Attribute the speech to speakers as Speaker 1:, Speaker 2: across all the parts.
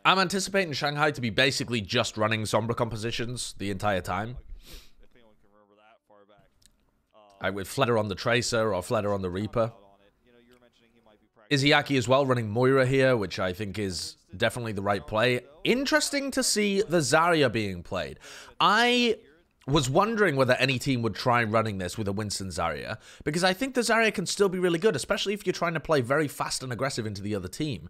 Speaker 1: I'm anticipating Shanghai to be basically just running Sombra compositions the entire time. With Fleder on the Tracer or Fleder on the Reaper. Izayaki as well running Moira here, which I think is definitely the right play. Interesting to see the Zarya being played. I was wondering whether any team would try running this with a Winston Zarya, because I think the Zarya can still be really good, especially if you're trying to play very fast and aggressive into the other team.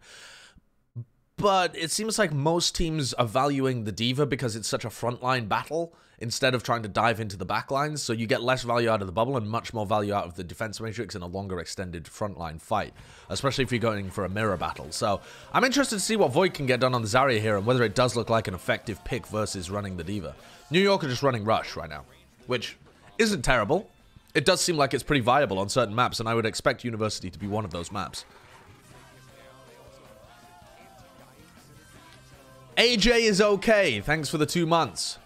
Speaker 1: But it seems like most teams are valuing the D.Va because it's such a frontline battle instead of trying to dive into the backlines, so you get less value out of the bubble and much more value out of the defense matrix in a longer extended frontline fight, especially if you're going for a mirror battle. So I'm interested to see what Void can get done on the Zarya here and whether it does look like an effective pick versus running the D.Va. New York are just running Rush right now, which isn't terrible. It does seem like it's pretty viable on certain maps, and I would expect University to be one of those maps. AJ is okay. Thanks for the 2 months.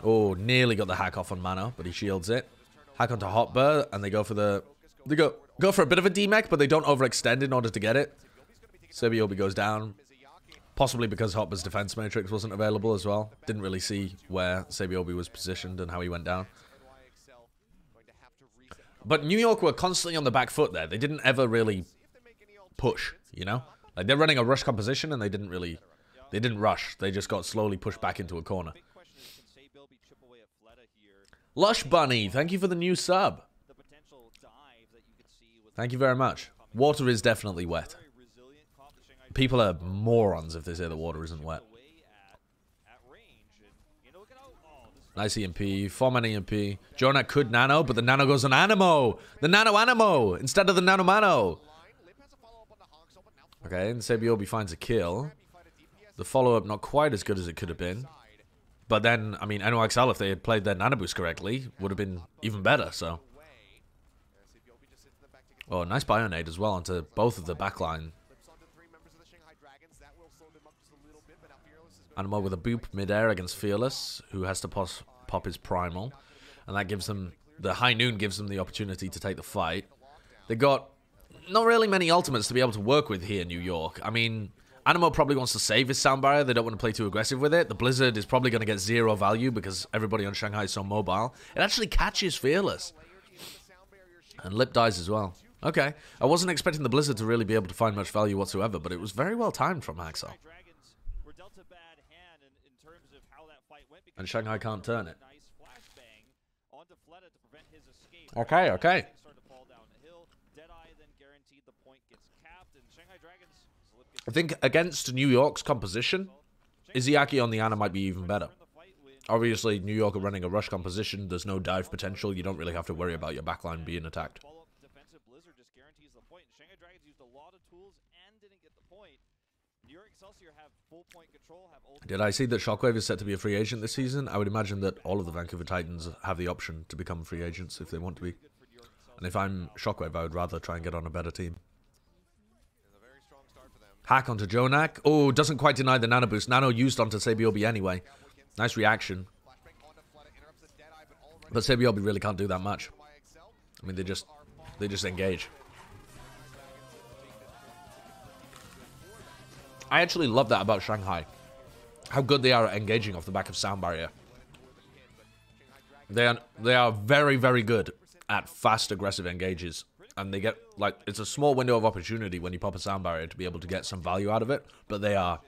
Speaker 1: Oh, nearly got the hack off on Mano, but he shields it. Hack onto Hotbird, and they go for the... They go for a bit of a D-mech, but they don't overextend in order to get it. Sebiobi goes down. Possibly because Hotbird's defense matrix wasn't available as well. Didn't really see where Sebiobi was positioned and how he went down. But New York were constantly on the back foot there. They didn't ever really push, you know? Like, they're running a rush composition, and they didn't really... They didn't rush. They just got slowly pushed back into a corner. Lush Bunny, thank you for the new sub. Thank you very much. Water is definitely wet. People are morons if they say the water isn't wet. Nice EMP. 4-man EMP. Jonah could nano, but the nano goes on Animo. The nano Animo instead of the nano Mano. Okay, and Sebiobi finds a kill. The follow-up not quite as good as it could have been. But then, I mean, NYXL, if they had played their nano boost correctly, would have been even better, so. Oh, nice Bionade as well onto both of the backline. Animo with a boop mid-air against Fearless, who has to pop his primal. And that gives them, the High Noon gives them the opportunity to take the fight. They got not really many ultimates to be able to work with here in New York. I mean, Animo probably wants to save his sound barrier. They don't want to play too aggressive with it. The Blizzard is probably going to get 0 value because everybody on Shanghai is so mobile. It actually catches Fearless. And Lip dies as well. Okay. I wasn't expecting the Blizzard to really be able to find much value whatsoever, but it was very well timed from Haxel. And Shanghai can't turn it. Okay, okay. I think against New York's composition, Izayaki on the Ana might be even better. Obviously, New York are running a rush composition. There's no dive potential. You don't really have to worry about your backline being attacked. Did I see that Shockwave is set to be a free agent this season? I would imagine that all of the Vancouver Titans have the option to become free agents if they want to be. And if I'm Shockwave, I would rather try and get on a better team. Hack onto Jonak. Oh, doesn't quite deny the nano boost. Nano used onto Sebiobi anyway. Nice reaction. But Sebiobi really can't do that much. I mean, they just engage. I actually love that about Shanghai. How good they are at engaging off the back of sound barrier. They are very, very good at fast, aggressive engages. And they get, like, it's a small window of opportunity when you pop a sound barrier to be able to get some value out of it. But they are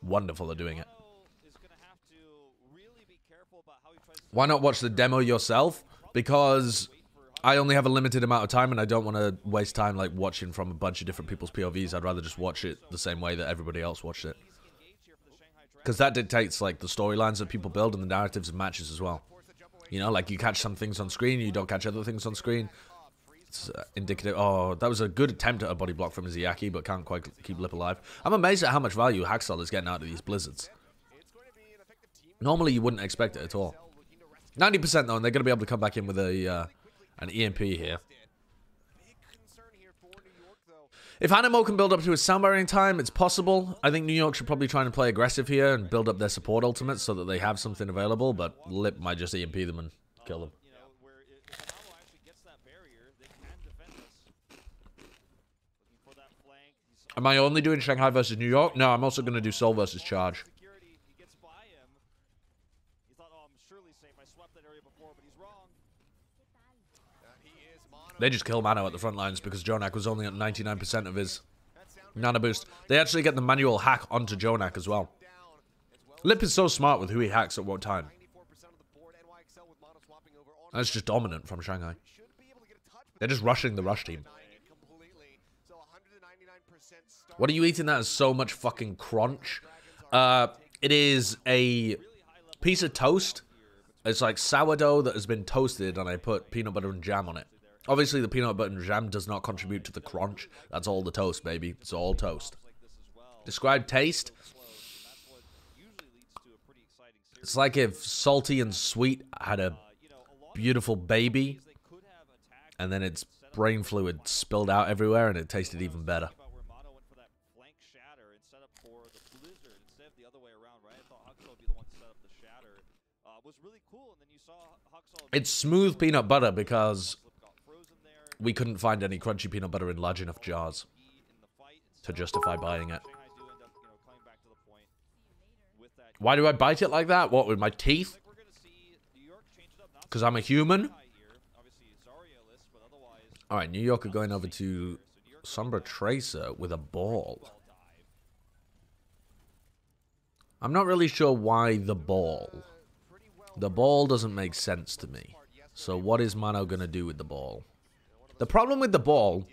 Speaker 1: wonderful at doing it. Why not watch the demo yourself? Because I only have a limited amount of time and I don't want to waste time, like, watching from a bunch of different people's POVs. I'd rather just watch it the same way that everybody else watched it. Because that dictates, like, the storylines that people build and the narratives of matches as well. You know, like, you catch some things on screen, you don't catch other things on screen. It's indicative. Oh, that was a good attempt at a body block from Izayaki, but can't quite keep Lip alive. I'm amazed at how much value Haxel is getting out of these Blizzards. Normally, you wouldn't expect it at all. 90% though, and they're going to be able to come back in with a an EMP here. If Animo can build up to his sound barrier in time, it's possible. I think New York should probably try and play aggressive here and build up their support ultimates so that they have something available, but Lip might just EMP them and kill them. Am I only doing Shanghai versus New York? No, I'm also going to do Seoul versus Charge. They just kill Mano at the front lines because Jonak was only at 99% of his nano boost. They actually get the manual hack onto Jonak as well. Lip is so smart with who he hacks at what time. That's just dominant from Shanghai. They're just rushing the rush team. What are you eating that is so much fucking crunch? It is a piece of toast. It's like sourdough that has been toasted and I put peanut butter and jam on it. Obviously, the peanut butter and jam does not contribute to the crunch. That's all the toast, baby. It's all toast. Describe taste. It's like if salty and sweet had a beautiful baby, and then its brain fluid spilled out everywhere, and it tasted even better. It's smooth peanut butter because we couldn't find any crunchy peanut butter in large enough jars to justify buying it. Why do I bite it like that? What, with my teeth? Because I'm a human? Alright, New York are going over to Sombra Tracer with a ball. I'm not really sure why the ball. The ball doesn't make sense to me. So what is Mano going to do with the ball? The problem with the ball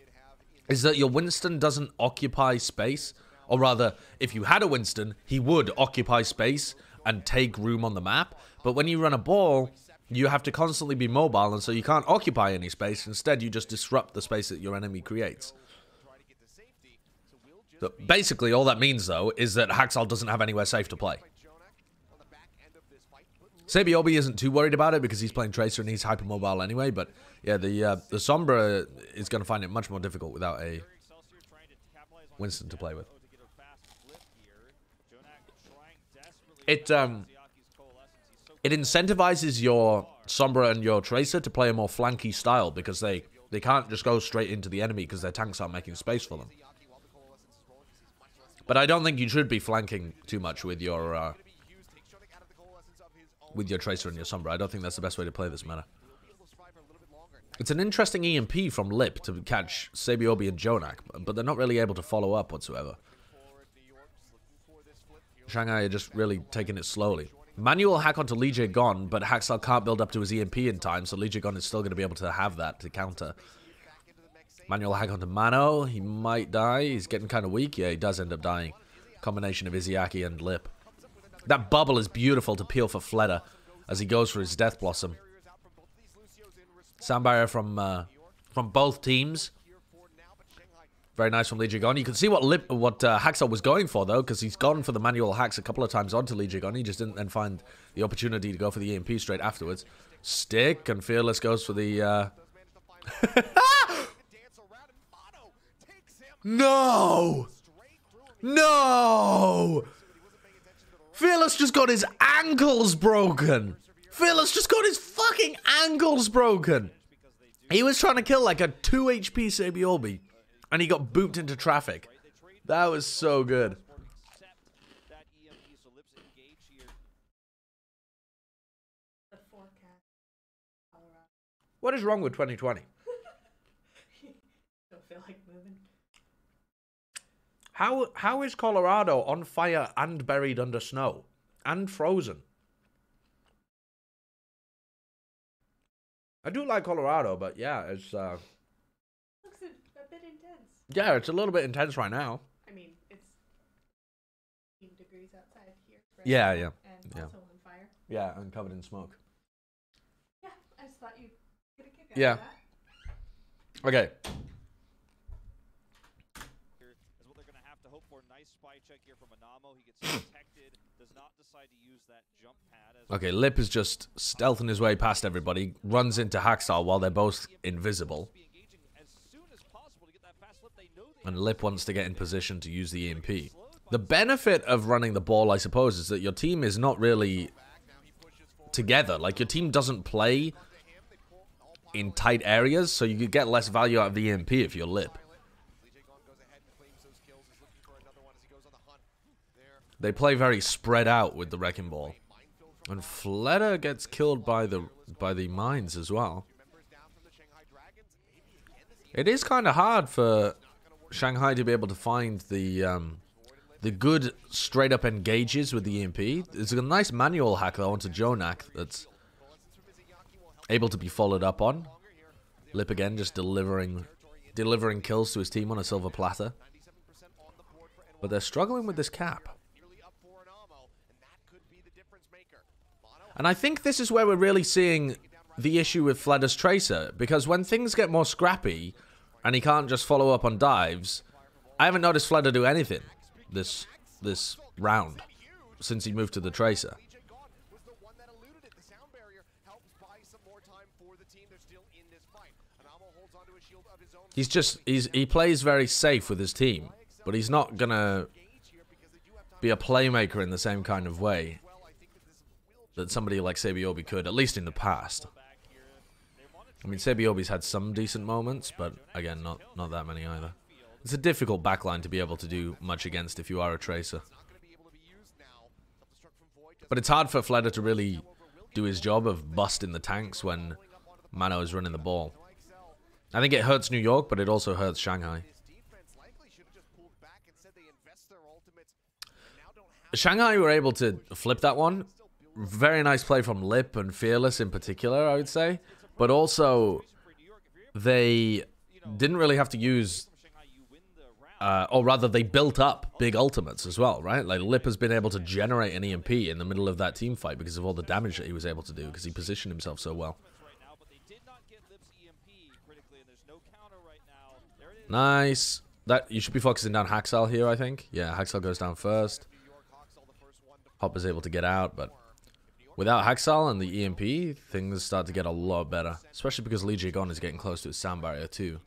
Speaker 1: is that your Winston doesn't occupy space. Or rather, if you had a Winston, he would occupy space and take room on the map. But when you run a ball, you have to constantly be mobile, and so you can't occupy any space. Instead, you just disrupt the space that your enemy creates. So basically, all that means, though, is that Haxal doesn't have anywhere safe to play. Sabiobi isn't too worried about it because he's playing Tracer and he's hypermobile anyway, but yeah, the Sombra is going to find it much more difficult without a Winston to play with. It incentivizes your Sombra and your Tracer to play a more flanky style because they can't just go straight into the enemy because their tanks aren't making space for them. But I don't think you should be flanking too much with your Tracer and your Sombra. I don't think that's the best way to play this meta. It's an interesting EMP from Lip to catch Sabiobi and Jonak, but they're not really able to follow up whatsoever. Shanghai are just really taking it slowly. Manual hack onto Lee Jae Gon, but Haxal can't build up to his EMP in time, so Lee Jae Gon is still going to be able to have that to counter. Manual hack onto Mano. He might die. He's getting kind of weak. Yeah, he does end up dying. Combination of Izzyaki and Lip. That bubble is beautiful to peel for Fleta as he goes for his Death Blossom. Sound barrier from both teams. Very nice from Lee Jae Gon. You can see what Haxal was going for, though, because he's gone for the manual hacks a couple of times onto Lee Jae Gon. He just didn't then find the opportunity to go for the EMP straight afterwards. Stick, and Fearless goes for the... No! No! Fearless just got his ankles broken. Fearless just got his fucking ankles broken. He was trying to kill like a 2 HP Sabiobi, and he got booped into traffic. That was so good. What is wrong with 2020?
Speaker 2: Don't feel like moving.
Speaker 1: How is Colorado on fire and buried under snow? And frozen? I do like Colorado, but yeah, it's...
Speaker 2: Looks a bit intense.
Speaker 1: Yeah, it's a little bit intense right now.
Speaker 2: I mean, it's 15 degrees outside here. Right
Speaker 1: Yeah,
Speaker 2: now,
Speaker 1: yeah.
Speaker 2: And
Speaker 1: Yeah.
Speaker 2: also on fire.
Speaker 1: Yeah, and covered in smoke.
Speaker 2: Yeah, I just thought you'd get a kick out
Speaker 1: Yeah.
Speaker 2: of that.
Speaker 1: Okay.
Speaker 3: Is what they're going to have to hope for. Nice spy check here from Anamo. He gets detected, does not decide to use that jump pad.
Speaker 1: Okay, Lip is just stealthing his way past everybody, runs into Haxal while they're both invisible. And Lip wants to get in position to use the EMP. The benefit of running the ball, I suppose, is that your team is not really together. Like, your team doesn't play in tight areas, so you could get less value out of the EMP if you're Lip. They play very spread out with the Wrecking Ball. And Fleta gets killed by the mines as well. It is kind of hard for Shanghai to be able to find the good straight up engages with the EMP. There's a nice manual hack though onto Jonak that's able to be followed up on. Lip again just delivering kills to his team on a silver platter. But they're struggling with this cap. And I think this is where we're really seeing the issue with Fleta's Tracer, because when things get more scrappy and he can't just follow up on dives, I haven't noticed Fleta do anything this round since he moved to the Tracer. He plays very safe with his team, but he's not gonna be a playmaker in the same kind of way that somebody like Sabiobi could, at least in the past. I mean, Sabiobi's had some decent moments, but again, not that many either. It's a difficult backline to be able to do much against if you are a Tracer. But it's hard for Fleta to really do his job of busting the tanks when Mano is running the ball. I think it hurts New York, but it also hurts Shanghai. Shanghai were able to flip that one. Very nice play from Lip and Fearless in particular, I would say. But also, they didn't really have to use... or rather, they built up big ultimates as well, right? Like, Lip has been able to generate an EMP in the middle of that team fight because of all the damage that he was able to do, because he positioned himself so well. Nice. You should be focusing down Haxal here, I think. Yeah, Haxal goes down first. Hopper's able to get out, but without Haxal and the EMP, things start to get a lot better. Especially because Lee Jae-gon is getting close to his sound barrier too.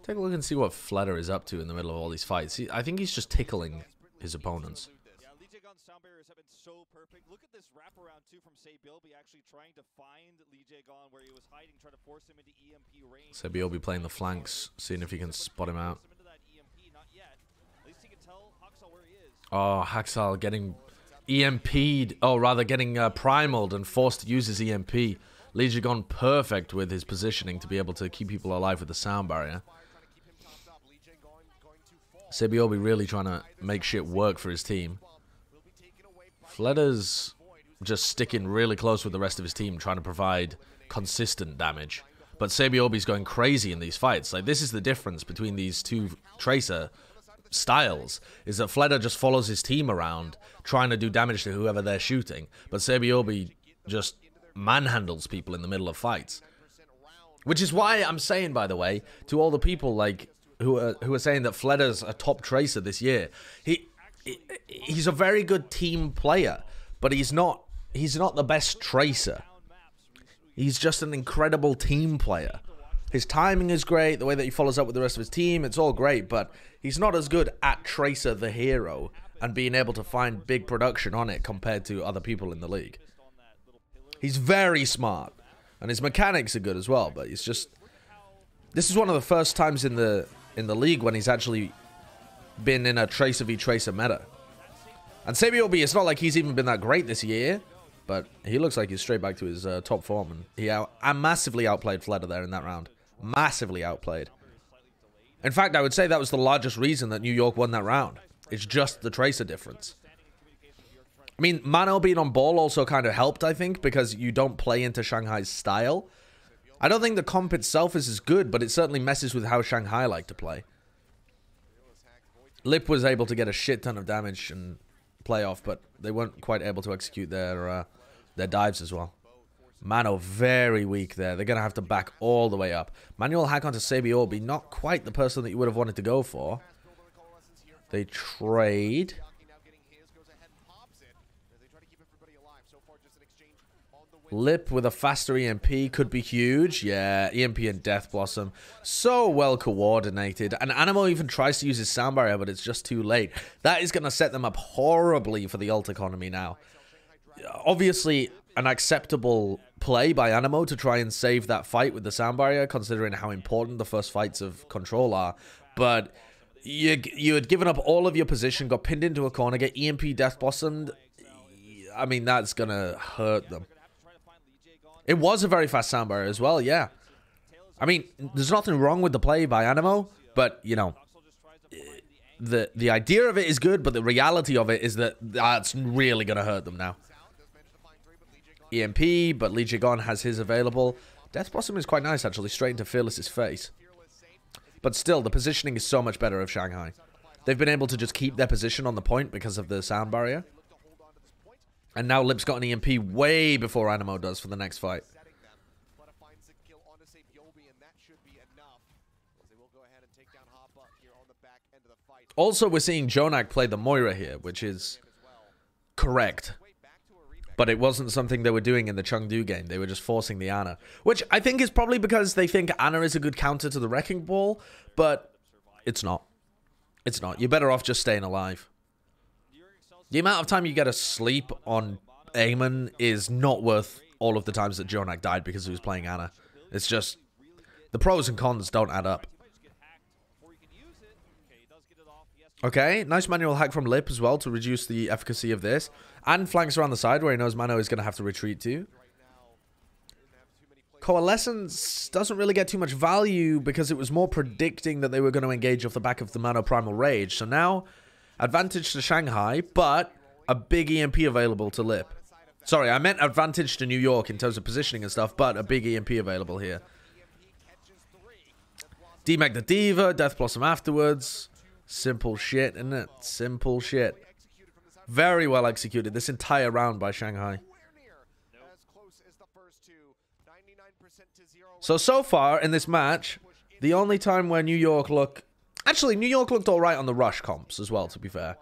Speaker 1: Take a look and see what Fleta is up to in the middle of all these fights. I think he's just tickling his opponents.
Speaker 3: Yeah, Lee Jae-gon's sound barriers have been so perfect. Look at this wraparound too from Sabiobi actually trying to find Lee Jae-gon where he was hiding, trying to force him into EMP range.
Speaker 1: Sabiobi playing the flanks, seeing if he can spot him out. Oh, Haxal getting EMP'd. Oh, rather getting primaled and forced to use his EMP. Lee Jae-gon perfect with his positioning to be able to keep people alive with the sound barrier. Sabiobi really trying to make shit work for his team. Fleta's just sticking really close with the rest of his team, trying to provide consistent damage. But Sabiobi's going crazy in these fights. Like, this is the difference between these two Tracer styles, is that Fleta just follows his team around, trying to do damage to whoever they're shooting. But Sabiobi just manhandles people in the middle of fights. Which is why I'm saying, by the way, to all the people like who are saying that Fleta's a top Tracer this year, he's a very good team player, but he's not the best Tracer. He's just an incredible team player. His timing is great, the way that he follows up with the rest of his team, it's all great, but he's not as good at Tracer the hero and being able to find big production on it compared to other people in the league. He's very smart, and his mechanics are good as well, but he's just... This is one of the first times in the league when he's actually been in a Tracer v Tracer meta. And Sabiobi, it's not like he's even been that great this year, but he looks like he's straight back to his top form, and he massively outplayed Fleta there in that round. Massively outplayed. In fact, I would say that was the largest reason that New York won that round. It's just the Tracer difference. I mean, Mano being on ball also kind of helped, I think, because you don't play into Shanghai's style. I don't think the comp itself is as good, but it certainly messes with how Shanghai like to play. Lip was able to get a shit ton of damage and play off, but they weren't quite able to execute their dives as well. Mano very weak there. They're going to have to back all the way up. Manual hack onto Sabiobi, not quite the person that you would have wanted to go for. They trade. Lip with a faster EMP could be huge. Yeah, EMP and Death Blossom. So well coordinated. And Animo even tries to use his sound barrier, but it's just too late. That is going to set them up horribly for the ult economy now. Obviously, an acceptable play by Animo to try and save that fight with the sound barrier, considering how important the first fights of Control are. But You had given up all of your position, got pinned into a corner, get EMP death blossomed. I mean, that's gonna hurt them. It was a very fast sound barrier as well, yeah. I mean, there's nothing wrong with the play by Animo, but, you know, the idea of it is good, but the reality of it is that that's really gonna hurt them now. EMP, but Lee Jae-gon has his available. Death Blossom is quite nice, actually, straight into Fearless's face. But still, the positioning is so much better of Shanghai. They've been able to just keep their position on the point because of the sound barrier. And now Lip's got an EMP way before Animo does for the next fight. Also, we're seeing Jonak play the Moira here, which is correct. But it wasn't something they were doing in the Chengdu game. They were just forcing the Ana. Which I think is probably because they think Ana is a good counter to the Wrecking Ball. But it's not. It's not. You're better off just staying alive. The amount of time you get to sleep on Eamon is not worth all of the times that Jonak died because he was playing Ana. It's just... the pros and cons don't add up. Okay, nice manual hack from Lip as well to reduce the efficacy of this. And flanks around the side where he knows Mano is going to have to retreat to. Coalescence doesn't really get too much value because it was more predicting that they were going to engage off the back of the Mano Primal Rage. So now, advantage to Shanghai, but a big EMP available to Lip. Sorry, I meant advantage to New York in terms of positioning and stuff, but a big EMP available here. Demag the Diva, Death Blossom afterwards. Simple shit, isn't it? Simple shit. Very well executed this entire round by Shanghai. So far in this match, the only time where New York look... actually, New York looked alright on the rush comps as well, to be fair.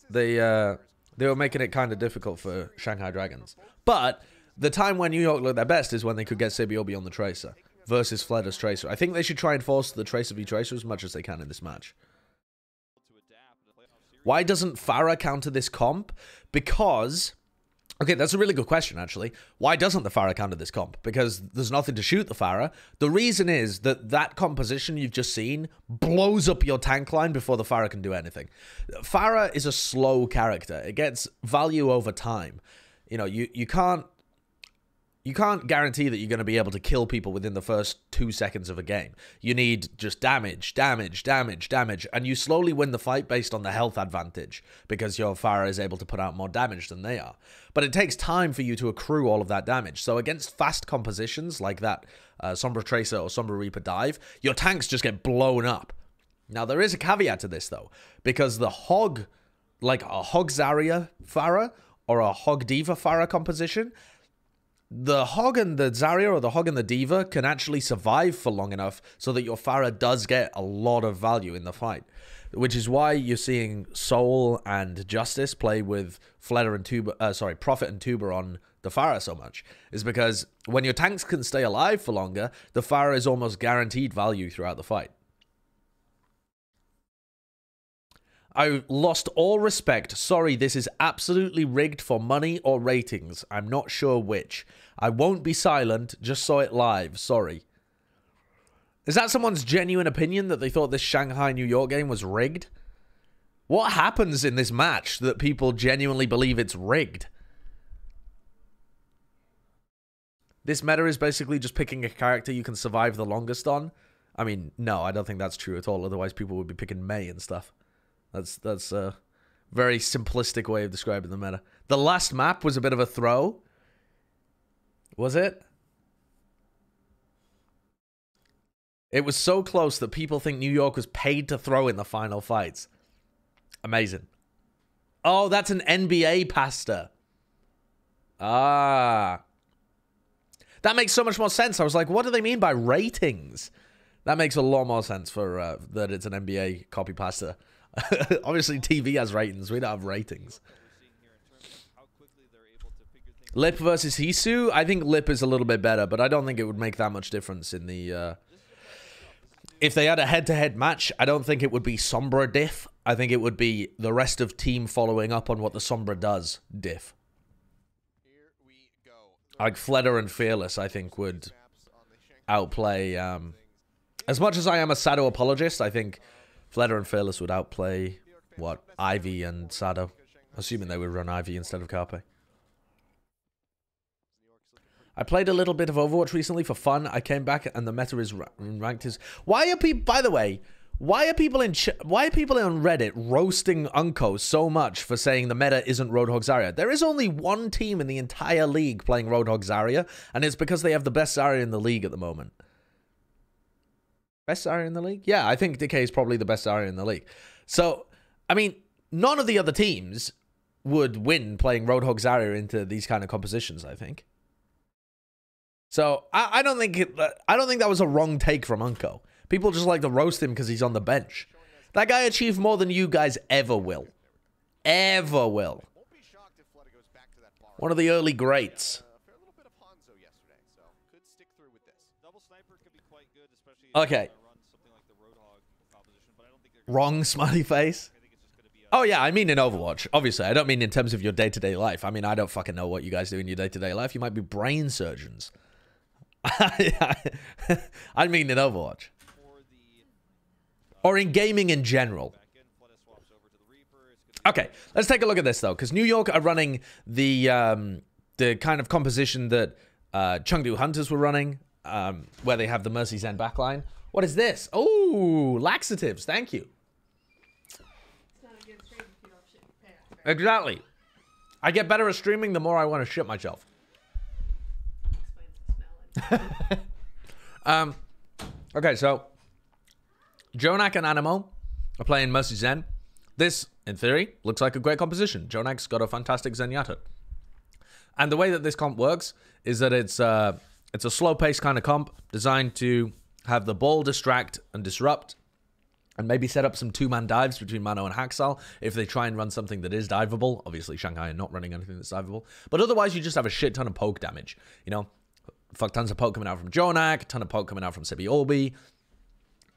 Speaker 1: They were making it kind of difficult for Shanghai Dragons. But the time when New York looked their best is when they could get Sabiobi on the Tracer versus Fleder's Tracer. I think they should try and force the Tracer v Tracer as much as they can in this match. Why doesn't Pharah counter this comp? Because... okay, that's a really good question, actually. Why doesn't the Pharah counter this comp? Because there's nothing to shoot the Pharah. The reason is that that composition you've just seen blows up your tank line before the Pharah can do anything. Pharah is a slow character. It gets value over time. You know, you can't guarantee that you're going to be able to kill people within the first 2 seconds of a game. You need just damage, damage, damage, damage, and you slowly win the fight based on the health advantage because your Pharah is able to put out more damage than they are. But it takes time for you to accrue all of that damage. So against fast compositions like that Sombra Tracer or Sombra Reaper dive, your tanks just get blown up. Now, there is a caveat to this, though, because the Hog, like a Hog Zarya Pharah or a Hog Diva Pharah composition, the Hog and the Zarya or the Hog and the Diva can actually survive for long enough so that your Pharah does get a lot of value in the fight. Which is why you're seeing Soul and Justice play with Fleder and Tuber, Prophet and Tuber on the Pharah so much. Is because when your tanks can stay alive for longer, the Pharah is almost guaranteed value throughout the fight. I lost all respect. Sorry, this is absolutely rigged for money or ratings. I'm not sure which. I won't be silent, just saw it live. Sorry. Is that someone's genuine opinion that they thought this Shanghai-New York game was rigged? What happens in this match that people genuinely believe it's rigged? This meta is basically just picking a character you can survive the longest on. I mean, no, I don't think that's true at all. Otherwise, people would be picking Mei and stuff. That's a very simplistic way of describing the meta. The last map was a bit of a throw. Was it? It was so close that people think New York was paid to throw in the final fights. Amazing. Oh, that's an NBA pasta. Ah. That makes so much more sense. I was like, what do they mean by ratings? That makes a lot more sense for that it's an NBA copy pasta. Obviously, TV has ratings. We don't have ratings. Lip versus Hisu. I think Lip is a little bit better, but I don't think it would make that much difference in the... if they had a head-to-head match, I don't think it would be Sombra diff. I think it would be the rest of team following up on what the Sombra does diff. Like Fleder and Fearless, I think, would outplay... as much as I am a Sado apologist, I think Fleder and Fearless would outplay, what, Ivy and Sado. Assuming they would run Ivy instead of Carpe. I played a little bit of Overwatch recently for fun. I came back and the meta is ranked as... Why are people... By the way, why are people on Reddit roasting Unko so much for saying the meta isn't Roadhog Zarya? There is only one team in the entire league playing Roadhog Zarya, and it's because they have the best Zarya in the league at the moment. Best Zarya in the league? Yeah, I think Decay is probably the best Zarya in the league. So, I mean, none of the other teams would win playing Roadhog Zarya into these kind of compositions, I think. So, I don't think that was a wrong take from Unko. People just like to roast him because he's on the bench. That guy achieved more than you guys ever will. Ever will. One of the early greats. Okay. Wrong smiley face. Oh yeah, I mean in Overwatch. Obviously, I don't mean in terms of your day-to-day life. I mean, I don't fucking know what you guys do in your day-to-day life. You might be brain surgeons. I mean in Overwatch. Or in gaming in general. Okay, let's take a look at this though, because New York are running the kind of composition that Chengdu Hunters were running, where they have the Mercy Zen backline. What is this? Oh, laxatives. Thank you.
Speaker 2: It's not a good stream if you don't shit your pants.
Speaker 1: Exactly. I get better at streaming the more I want to shit myself.
Speaker 2: Explains the smelling.
Speaker 1: Okay, so Jonak and Animo are playing Mercy Zen. This, in theory, looks like a great composition. Jonak's got a fantastic Zenyatta. And the way that this comp works is that it's a slow-paced kind of comp designed to have the ball distract and disrupt and maybe set up some two-man dives between Mano and Haxal if they try and run something that is diveable. Obviously, Shanghai are not running anything that's diveable. But otherwise, you just have a shit ton of poke damage. You know, fuck tons of poke coming out from Jonak, a ton of poke coming out from Sebi Orbi.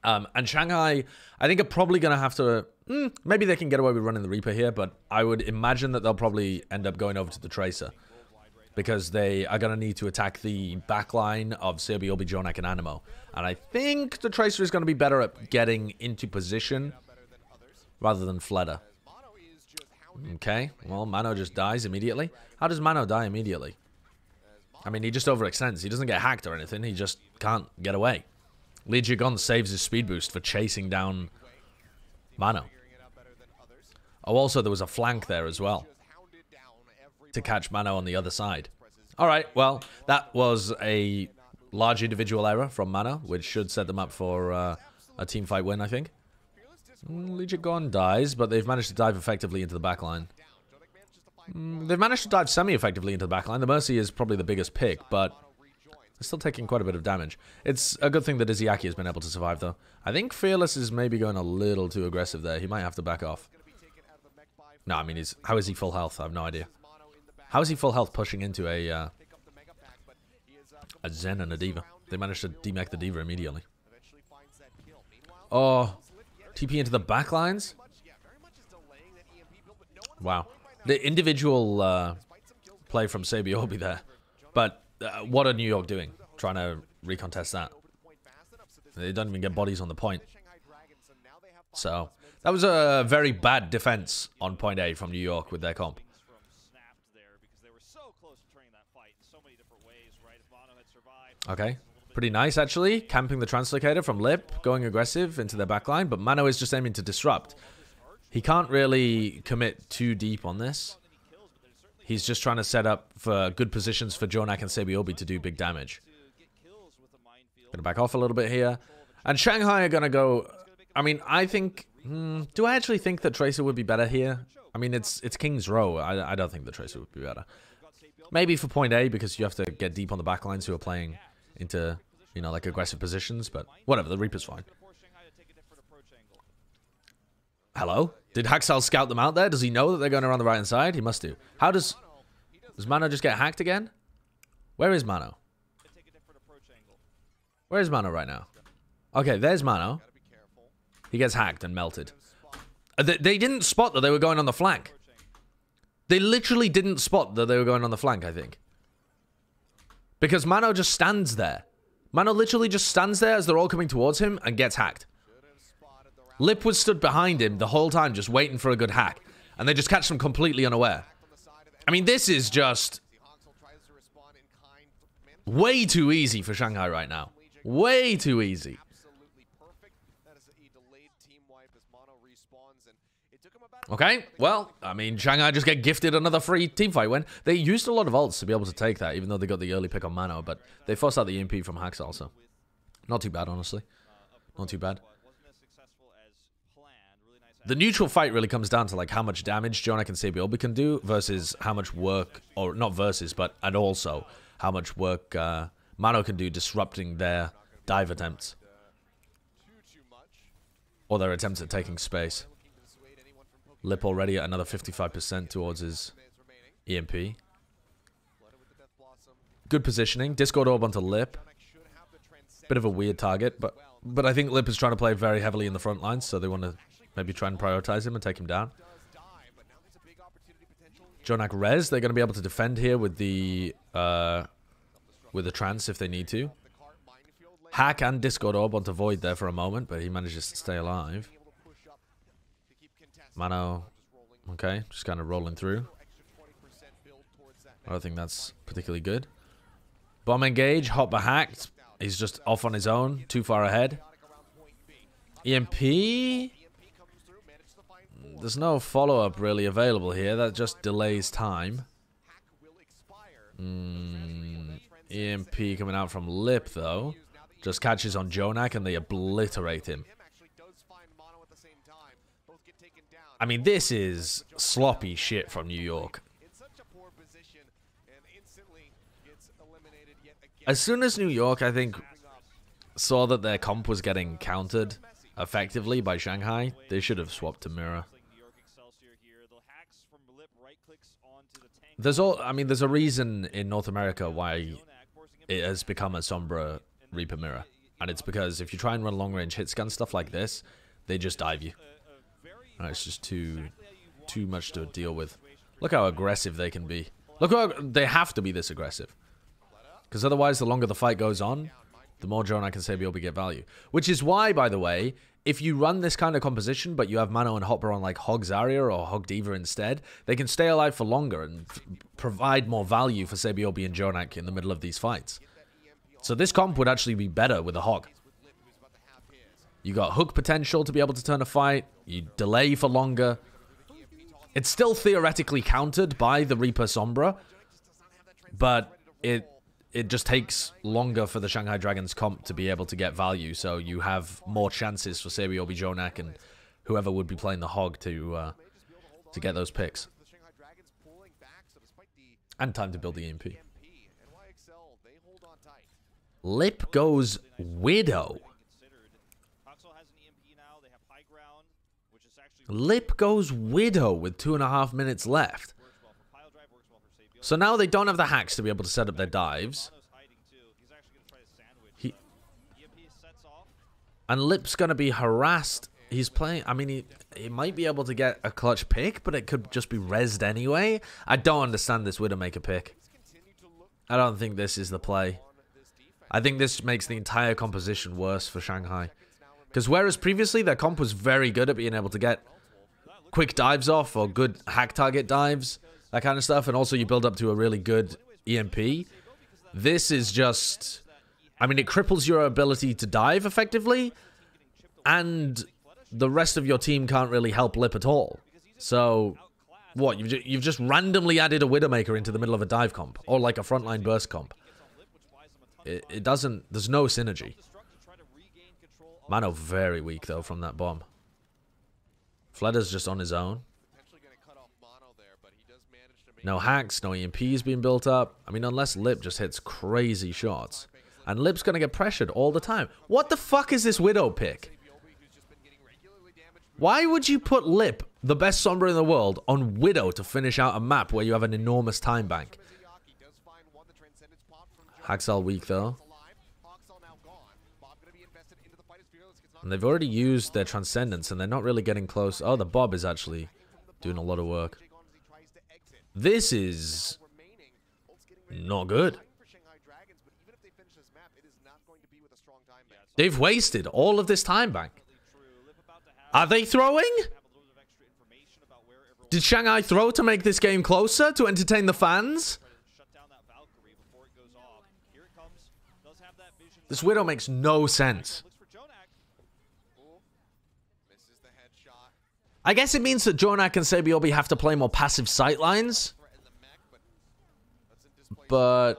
Speaker 1: And Shanghai, I think are probably going to have to... maybe they can get away with running the Reaper here, but I would imagine that they'll probably end up going over to the Tracer. Because they are going to need to attack the backline of Sebi Orbi, Jonak, and Animo. And I think the Tracer is going to be better at getting into position rather than Fleder. Okay, well, Mano just dies immediately. How does Mano die immediately? I mean, he just overextends. He doesn't get hacked or anything. He just can't get away. Li Jigon saves his speed boost for chasing down Mano. Oh, also, there was a flank there as well to catch Mano on the other side. All right, well, that was a large individual error from Mano, which should set them up for a team fight win, I think. Li Jigon dies, but they've managed to dive effectively into the backline. They've managed to dive semi-effectively into the backline. The Mercy is probably the biggest pick, but they're still taking quite a bit of damage. It's a good thing that Izzyaki has been able to survive, though. I think Fearless is maybe going a little too aggressive there. He might have to back off. No, I mean, how is he full health? I have no idea. How is he full health pushing into a Zen and a D.Va? They managed to demech the D.Va immediately. Oh, TP into the backlines? Wow. The individual play from Sebi Orbi there. But what are New York doing? Trying to recontest that. They don't even get bodies on the point. So, that was a very bad defense on point A from New York with their comp. Okay, pretty nice actually. Camping the Translocator from Lip, going aggressive into their backline, but Mano is just aiming to disrupt. He can't really commit too deep on this. He's just trying to set up for good positions for Jonak and Sebi Orbi to do big damage. Gonna back off a little bit here. And Shanghai are gonna go... I mean, I think... do I actually think that Tracer would be better here? I mean, it's King's Row. I don't think the Tracer would be better. Maybe for point A, because you have to get deep on the backlines who are playing into, you know, like aggressive positions, but whatever, the Reaper's fine. Hello? Did Haxal scout them out there? Does he know that they're going around the right-hand side? He must do. How does Mano just get hacked again? Where is Mano? Where is Mano right now? Okay, there's Mano. He gets hacked and melted. They didn't spot that they were going on the flank. They literally didn't spot that they were going on the flank, I think. Because Mano just stands there. Mano literally just stands there as they're all coming towards him and gets hacked. Lip was stood behind him the whole time just waiting for a good hack. And they just catch them completely unaware. I mean, this is just way too easy for Shanghai right now. Way too easy. Okay, well, I mean, Shanghai just get gifted another free teamfight win. They used a lot of ults to be able to take that, even though they got the early pick on Mano, but they forced out the EMP from Hacks also. Not too bad, honestly. Not too bad. The neutral fight really comes down to like how much damage Jonak and Sabiobi can do versus how much work, or not versus, but and also how much work Mano can do disrupting their dive attempts. Or their attempts at taking space. Lip already at another 55% towards his EMP. Good positioning. Discord Orb onto Lip. Bit of a weird target, but I think Lip is trying to play very heavily in the front lines, so they want to maybe try and prioritize him and take him down. Jonak res. They're going to be able to defend here with the trance if they need to. Hack and Discord Orb onto Void there for a moment, but he manages to stay alive. Mano, okay, just kind of rolling through. I don't think that's particularly good. Bomb engage, Hopper hacked. He's just off on his own, too far ahead. EMP? There's no follow-up really available here. That just delays time. EMP coming out from Lip, though. Just catches on Jonak and they obliterate him. I mean, this is sloppy shit from New York. As soon as New York, I think, saw that their comp was getting countered effectively by Shanghai, they should have swapped to Mirror. There's a reason in North America why it has become a Sombra Reaper Mirror. And it's because if you try and run long-range hit scan stuff like this, they just dive you. And it's just too much to deal with. Look how aggressive they can be. Look how they have to be this aggressive. Because otherwise, the longer the fight goes on, the more Jonak and Sabiobi get value. Which is why, by the way, if you run this kind of composition, but you have Mano and Hopper on like Hog Zarya or Hog Diva instead, they can stay alive for longer and provide more value for Sabiobi and Jonak in the middle of these fights. So this comp would actually be better with a Hog. You got hook potential to be able to turn a fight. You delay for longer. It's still theoretically countered by the Reaper Sombra, but it just takes longer for the Shanghai Dragons comp to be able to get value, so you have more chances for Sabiobi, Jonak, and whoever would be playing the Hog to get those picks. And time to build the EMP. Lip goes Widow. Lip goes Widow with 2.5 minutes left. So now they don't have the hacks to be able to set up their dives. And Lip's going to be harassed. He's playing... I mean, he might be able to get a clutch pick, but it could just be rezzed anyway. I don't understand this Widowmaker pick. I don't think this is the play. I think this makes the entire composition worse for Shanghai. Because whereas previously their comp was very good at being able to get quick dives off or good hack target dives, that kind of stuff, and also you build up to a really good EMP, this is just... I mean, it cripples your ability to dive effectively, and the rest of your team can't really help Lip at all. So, what? You've just randomly added a Widowmaker into the middle of a dive comp, or like a frontline burst comp. It doesn't... There's no synergy. Mano very weak, though, from that bomb. Fleder's just on his own. No hacks, no EMPs being built up. I mean, unless Lip just hits crazy shots. And Lip's going to get pressured all the time. What the fuck is this Widow pick? Why would you put Lip, the best Sombra in the world, on Widow to finish out a map where you have an enormous time bank? Haxal weak, though. And they've already used their Transcendence, and they're not really getting close. Oh, the Bob is actually doing a lot of work. This is not good. They've wasted all of this time bank. Are they throwing? Did Shanghai throw to make this game closer, to entertain the fans? This Widow makes no sense. I guess it means that Jonak and Sabiobi have to play more passive sightlines. But...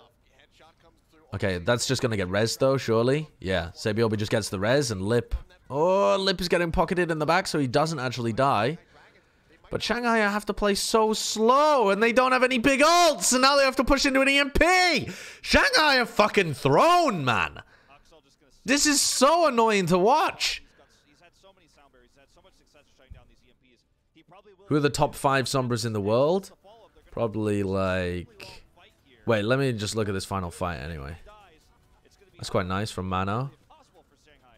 Speaker 1: okay, that's just going to get res though, surely. Yeah, Sabiobi just gets the res and Lip... oh, Lip is getting pocketed in the back so he doesn't actually die. But Shanghai have to play so slow, and they don't have any big ults, and now they have to push into an EMP! Shanghai are fucking thrown, man! This is so annoying to watch! Who are the top 5 Sombras in the world? Probably like... wait, let me just look at this final fight anyway. That's quite nice from Mano.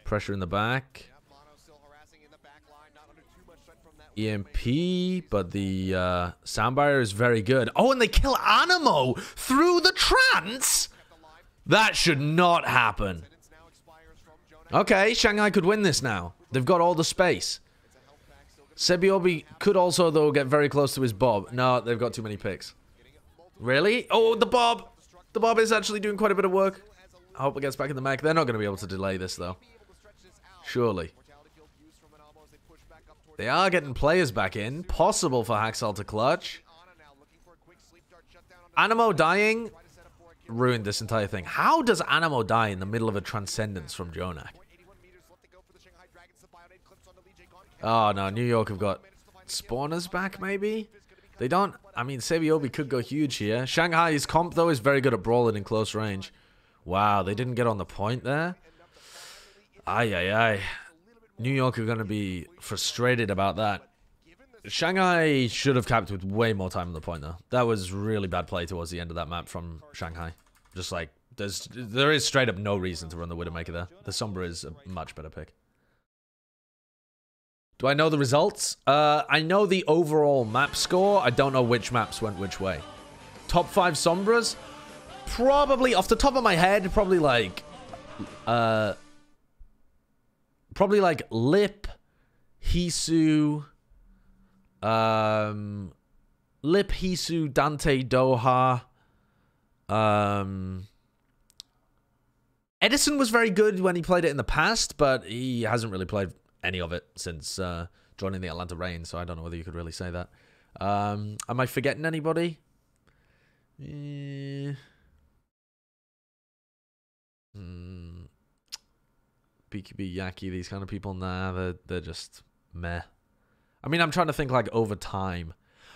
Speaker 1: Pressure in the back. EMP, but the sound barrier is very good. Oh, and they kill Animo through the trance? That should not happen. Okay, Shanghai could win this now. They've got all the space. Sebiobi could also, though, get very close to his Bob. No, they've got too many picks. Really? Oh, the Bob! The Bob is actually doing quite a bit of work. I hope it gets back in the mech. They're not going to be able to delay this, though. Surely. They are getting players back in. Possible for NYXL to clutch. Animo dying ruined this entire thing. How does Animo die in the middle of a Transcendence from Jonak? Oh, no. New York have got spawners back, maybe? They don't... I mean, Sabiobi could go huge here. Shanghai's comp, though, is very good at brawling in close range. Wow, they didn't get on the point there. Ay, ay, ay. New York are going to be frustrated about that. Shanghai should have capped with way more time on the point, though. That was really bad play towards the end of that map from Shanghai. Just like, there is straight up no reason to run the Widowmaker there. The Sombra is a much better pick. Do I know the results? I know the overall map score. I don't know which maps went which way. Top 5 Sombras? Probably, off the top of my head, probably like Lip, Hisu, Lip, Hisu, Dante, Doha. Edison was very good when he played it in the past, but he hasn't really played any of it since joining the Atlanta Reign, so I don't know whether you could really say that. Am I forgetting anybody? BQB, Yaki, these kind of people, nah, they're just meh. I mean, I'm trying to think like over time.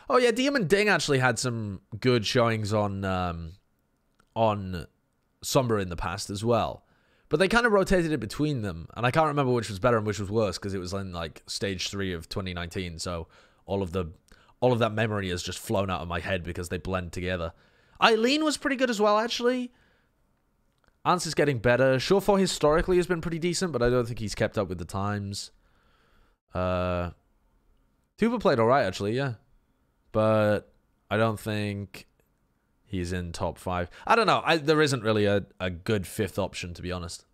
Speaker 1: Oh yeah, Diem and Ding actually had some good showings on Sombra in the past as well. But they kind of rotated it between them, and I can't remember which was better and which was worse because it was in like stage 3 of 2019. So all of that memory has just flown out of my head because they blend together. Eileen was pretty good as well, actually. Answer's getting better. Surefour historically has been pretty decent, but I don't think he's kept up with the times. Tuba played alright, actually, yeah. But I don't think he's in top 5. I don't know. There isn't really a good 5th option, to be honest.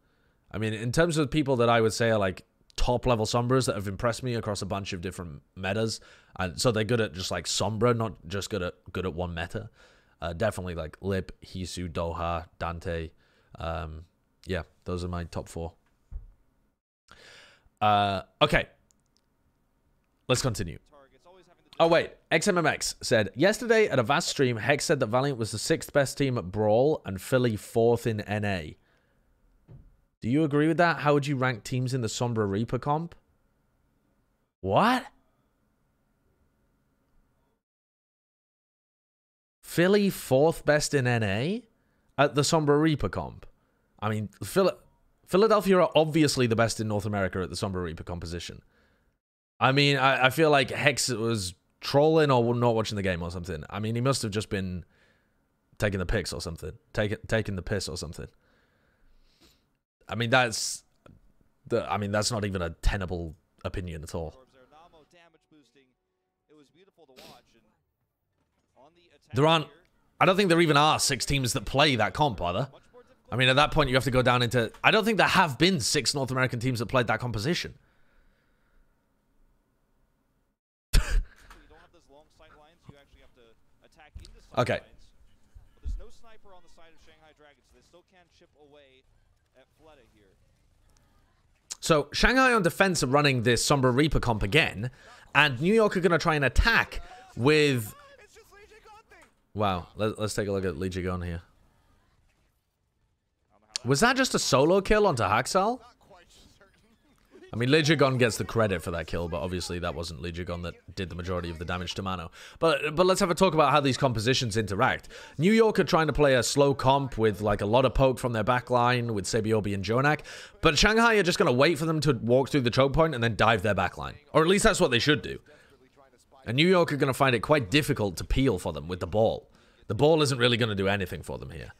Speaker 1: I mean, in terms of people that I would say are like top-level Sombras that have impressed me across a bunch of different metas, and so they're good at just like Sombra, not just good at one meta. Definitely like Lip, Hisu, Doha, Dante. Yeah, those are my top 4. Okay. Let's continue. Oh, wait. XMMX said, yesterday at a vast stream, Hex said that Valiant was the 6th best team at Brawl and Philly 4th in NA. Do you agree with that? How would you rank teams in the Sombra Reaper comp? What? Philly 4th best in NA? At the Sombra Reaper comp? I mean, Philadelphia are obviously the best in North America at the Sombra Reaper composition. I mean, I feel like Hex was trolling or not watching the game or something. I mean, he must have just been taking the pics or something. Taking the piss or something. I mean, that's not even a tenable opinion at all. There aren't... I don't think there even are 6 teams that play that comp, are there? I mean, at that point, you have to go down into... I don't think there have been 6 North American teams that played that composition.
Speaker 3: attack into
Speaker 1: Okay.
Speaker 3: But there's no sniper on the side of Shanghai Dragons, so they still can chip away at Fleta here.
Speaker 1: So Shanghai on defense are running this Sombra Reaper comp again, and New York are going to try and attack with... Wow, let's take a look at Lee Jigon here. Was that just a solo kill onto Haxal? I mean, Lee Jigon gets the credit for that kill, but obviously that wasn't Lee Jigon that did the majority of the damage to Mano. But let's have a talk about how these compositions interact. New York are trying to play a slow comp with like a lot of poke from their backline with Sabiobi and Jonak, but Shanghai are just going to wait for them to walk through the choke point and then dive their backline. Or at least that's what they should do. And New York are going to find it quite difficult to peel for them with the ball. The ball isn't really going to do anything for them here.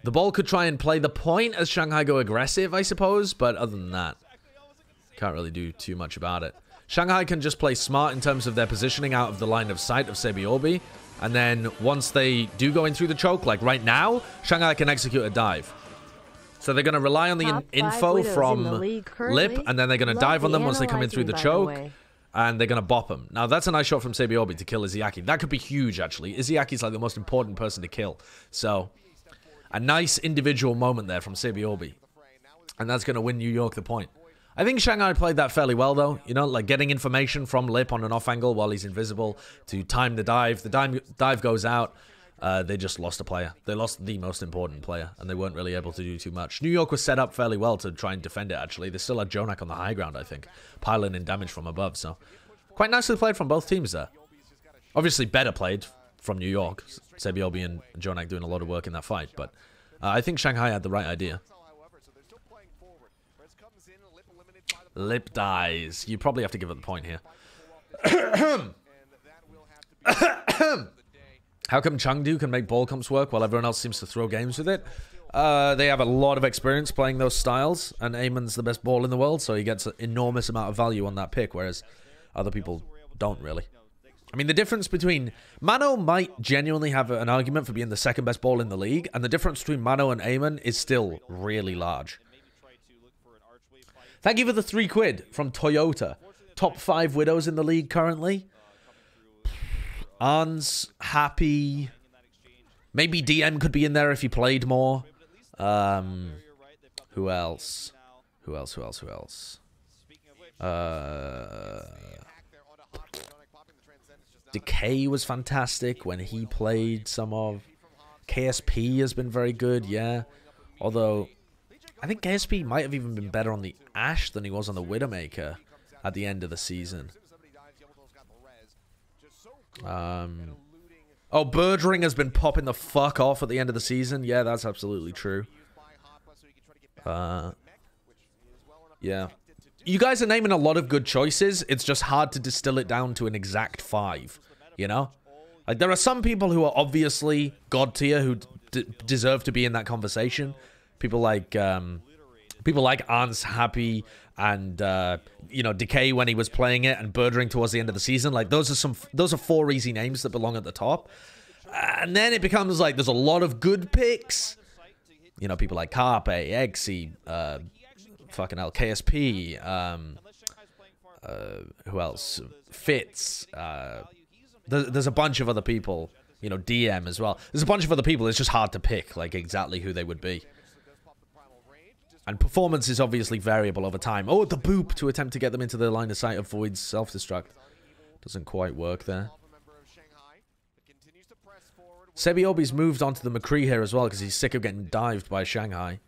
Speaker 1: The ball could try and play the point as Shanghai go aggressive, I suppose, but other than that, can't really do too much about it. Shanghai can just play smart in terms of their positioning out of the line of sight of Sabiobi, and then once they do go in through the choke, like right now, Shanghai can execute a dive. So they're going to rely on the info from Lip, and then they're going to dive on them once they come in through the choke, and they're going to bop them. Now, that's a nice shot from Sabiobi to kill Izzyaki. That could be huge, actually. Izzyaki like the most important person to kill. So... a nice individual moment there from Sabiobi. And that's going to win New York the point. I think Shanghai played that fairly well, though. You know, like getting information from Lip on an off angle while he's invisible to time the dive. The dive goes out. They just lost a player. They lost the most important player, and they weren't really able to do too much. New York was set up fairly well to try and defend it, actually. They still had Jonak on the high ground, I think, piling in damage from above. So quite nicely played from both teams there. Obviously better played from New York. Sabiobi and Jonak doing a lot of work in that fight, but I think Shanghai had the right idea. Lip dies. You probably have to give it the point here. How come Chengdu can make ball comps work while everyone else seems to throw games with it? They have a lot of experience playing those styles, and Eamon's the best ball in the world, so he gets an enormous amount of value on that pick, whereas other people don't really. I mean, the difference between... Mano might genuinely have an argument for being the second best ball in the league, and the difference between Mano and Eamon is still really large. Thank you for the £3 from Toyota. Top 5 Widows in the league currently. Arn's happy. Maybe DM could be in there if he played more. Who else? Who else? Decay was fantastic when he played some of. KSP has been very good, yeah. Although, I think KSP might have even been better on the Ashe than he was on the Widowmaker at the end of the season. Oh, Birdring has been popping the fuck off at the end of the season. Yeah, that's absolutely true. Yeah. You guys are naming a lot of good choices. It's just hard to distill it down to an exact 5, you know? Like, there are some people who are obviously god tier who deserve to be in that conversation. People like Arn's Happy and, you know, Decay when he was playing it and Birdring towards the end of the season. Like, those are 4 easy names that belong at the top. And then it becomes like there's a lot of good picks. You know, people like Carpe, Eggsy, fucking hell, KSP, who else? Fitz. There's a bunch of other people. You know, DM as well. There's a bunch of other people. It's just hard to pick, like, exactly who they would be. And performance is obviously variable over time. Oh, the boop to attempt to get them into the line of sight of Void's self-destruct. Doesn't quite work there. Sebiobi's moved on to the McCree here as well because he's sick of getting dived by Shanghai.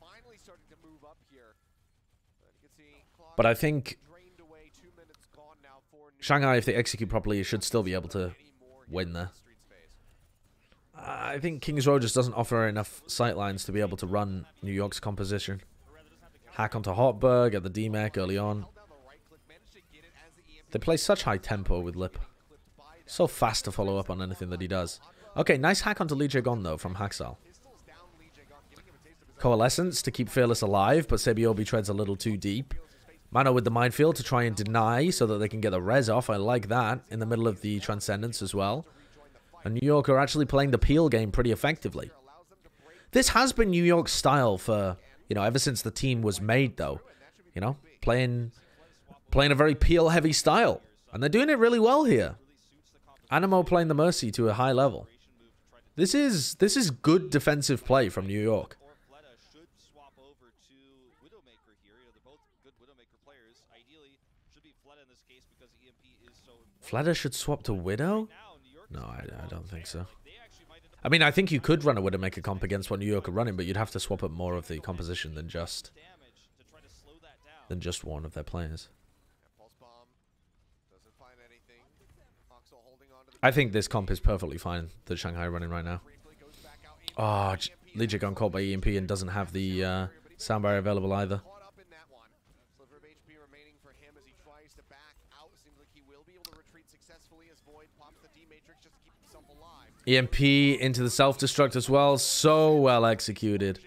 Speaker 1: But I think Shanghai, if they execute properly, should still be able to win there. I think Kings Row just doesn't offer enough sightlines to be able to run New York's composition. Hack onto Hotberg at the DMAC early on. They play such high tempo with Lip. So fast to follow up on anything that he does. Okay, nice hack onto Lee Jae-gon though from Haxal. Coalescence to keep Fearless alive, but Sebiobi treads a little too deep. Mano with the minefield to try and deny so that they can get the res off. I like that in the middle of the Transcendence as well. And New York are actually playing the peel game pretty effectively. This has been New York's style for, you know, ever since the team was made though. You know, playing a very peel heavy style. And they're doing it really well here. Animo playing the Mercy to a high level. This is good defensive play from New York.
Speaker 3: Or Fleta should swap over to Widowmaker here. You know, they're both good Widowmaker players. Ideally, should be Fleta in this case because EMP is so important.
Speaker 1: Fleta should swap to Widow?
Speaker 3: Now, New York
Speaker 1: No, I don't think so.
Speaker 3: they actually might end up
Speaker 1: I mean, I think you could run a Widowmaker comp against what New York are running, but you'd have to swap up more of the composition than just
Speaker 3: damage to try to slow that down.
Speaker 1: one of their players.
Speaker 4: Pulse bomb doesn't find anything. Oxel holding on to the
Speaker 1: I think this comp is perfectly fine that Shanghai are running right now.
Speaker 4: briefly goes back out.
Speaker 1: Oh, Legion got caught by EMP and doesn't have the sound barrier available either.
Speaker 4: Caught up in that one. Sliver of HP remaining for him as he tries to back out. Seems like he will be able to retreat successfully as Void pops the D Matrix just to keep himself alive.
Speaker 1: EMP into the self-destruct as well. So well executed.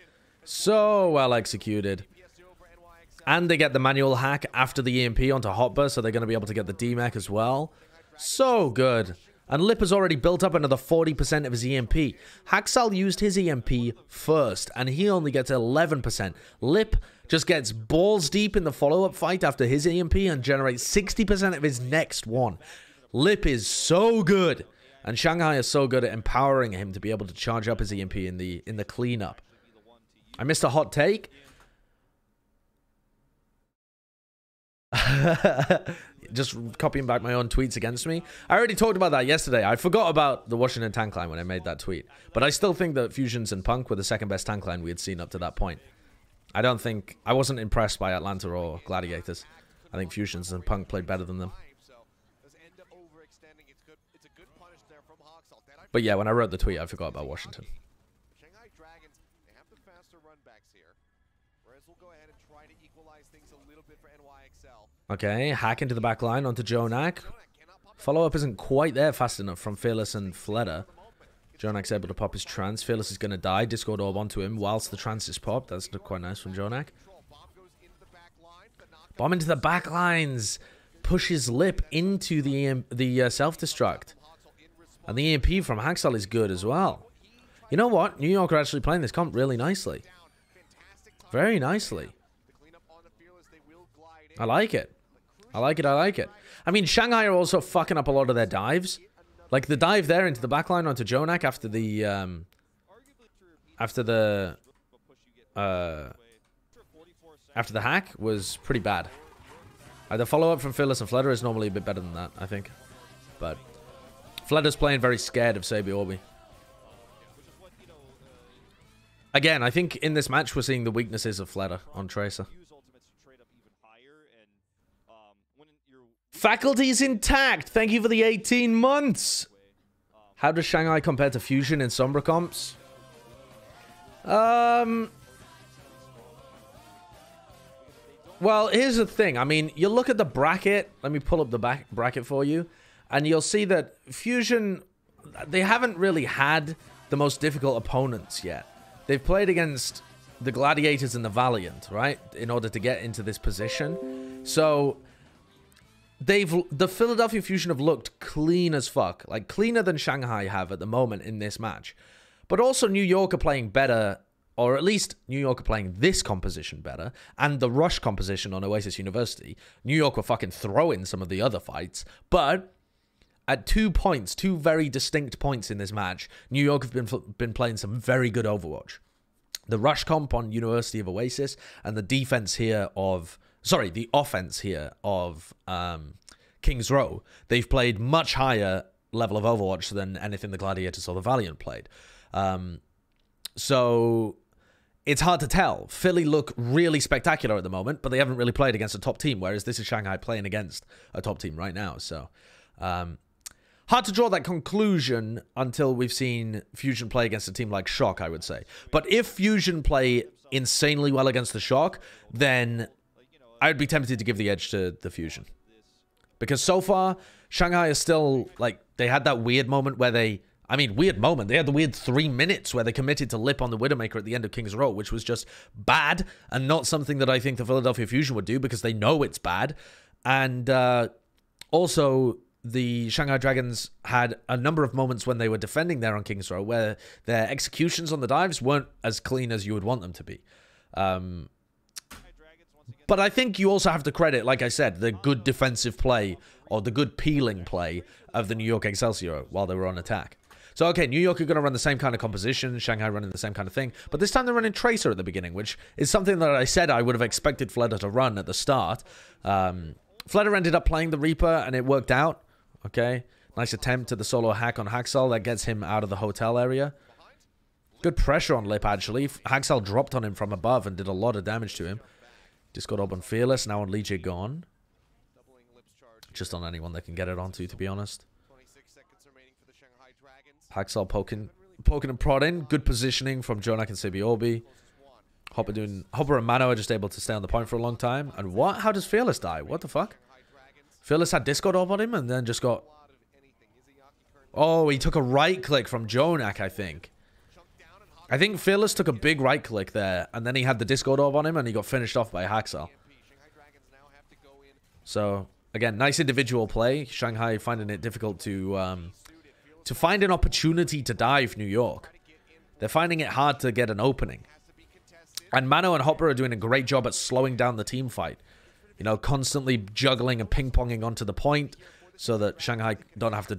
Speaker 1: So well executed.
Speaker 4: PSG over NYXL.
Speaker 1: And they get the manual hack after the EMP onto Hotbar, so they're going to be able to get the DMAC as well. So good. And Lip has already built up another 40% of his EMP. Haxal used his EMP first, and he only gets 11%. Lip just gets balls deep in the follow-up fight after his EMP and generates 60% of his next one. Lip is so good. And Shanghai is so good at empowering him to be able to charge up his EMP in the cleanup. I missed a hot take. Just copying back my own tweets against me. I already talked about that yesterday. I forgot about the Washington tank line when I made that tweet. But I still think that Fusions and Punk were the second best tank line we had seen up to that point. I wasn't impressed by Atlanta or Gladiators. I think Fusions and Punk played better than them.
Speaker 4: So does end up overextending. It's a good punish there from Oxel.
Speaker 1: But yeah, when I wrote the tweet, I forgot about Washington.
Speaker 4: Shanghai Dragons, they have the faster runbacks here. Whereas we'll go ahead and try to equalize things a little bit for NYXL.
Speaker 1: Okay, hack into the back line onto Jonak. Follow-up isn't quite there fast enough from Fearless and Fleta. Jonak's able to pop his trance. Fearless is going to die. Discord orb onto him whilst the trance is popped. That's quite nice from Jonak. Bomb into the back lines. Pushes Lip into the self-destruct. And the EMP from Haxal is good as well. You know what? New York are actually playing this comp really nicely. Very nicely. I like it. I like it. I like it. I mean, Shanghai are also fucking up a lot of their dives. Like the dive there into the backline onto Jonak after the hack was pretty bad. The follow-up from Fearless and Fleta is normally a bit better than that, I think. But Fleta's playing very scared of Sabi Orbi. Again, I think in this match we're seeing the weaknesses of Fleta on Tracer. Faculty's intact. Thank you for the 18 months. How does Shanghai compare to Fusion in Sombra comps? Well, here's the thing. I mean, you look at the bracket. Let me pull up the bracket for you. And you'll see that Fusion, they haven't really had the most difficult opponents yet. They've played against the Gladiators and the Valiant, right? In order to get into this position. So the Philadelphia Fusion have looked clean as fuck. Like, cleaner than Shanghai have at the moment in this match. But also New York are playing better, or at least New York are playing this composition better, and the Rush composition on Oasis University. New York were fucking throwing some of the other fights, but at 2 points, 2 very distinct points in this match, New York have been playing some very good Overwatch. The Rush comp on University of Oasis, and the defense here of... Sorry, the offense here of King's Row. They've played much higher level of Overwatch than anything the Gladiators or the Valiant played. So it's hard to tell. Philly look really spectacular at the moment, but they haven't really played against a top team, whereas this is Shanghai playing against a top team right now. So hard to draw that conclusion until we've seen Fusion play against a team like Shock, I would say. But if Fusion play insanely well against the Shock, then I would be tempted to give the edge to the Fusion. Because so far, Shanghai is still, like, they had that weird moment where they... I mean, weird moment. They had the weird 3 minutes where they committed to Lip on the Widowmaker at the end of King's Row, which was just bad and not something that I think the Philadelphia Fusion would do because they know it's bad. And also, the Shanghai Dragons had a number of moments when they were defending there on King's Row where their executions on the dives weren't as clean as you would want them to be. But I think you also have to credit, like I said, the good defensive play or the good peeling play of the New York Excelsior while they were on attack. So, okay, New York are going to run the same kind of composition, Shanghai running the same kind of thing, but this time they're running Tracer at the beginning, which is something that I said I would have expected Fleder to run at the start. Fleder ended up playing the Reaper, and it worked out. Okay, nice attempt to the solo hack on NYXL. That gets him out of the hotel area. Good pressure on Lip, actually. NYXL dropped on him from above and did a lot of damage to him. Just got up on Fearless, now on Lijiang gone. Just on anyone they can get it onto, to be honest. NYXL poking and prodding. Good positioning from Jonak and Sebiobi. Hopper and Mano are just able to stay on the point for a long time. And what? How does Fearless die? What the fuck? Fearless had Discord Orb on him and then just got... Oh, he took a right click from Jonak, I think. I think Fearless took a big right click there, and then he had the Discord Orb on him, and he got finished off by NYXL. So, again, nice individual play. Shanghai finding it difficult to find an opportunity to dive New York. They're finding it hard to get an opening. And Mano and Hopper are doing a great job at slowing down the team fight. You know, constantly juggling and ping-ponging onto the point so that Shanghai don't have to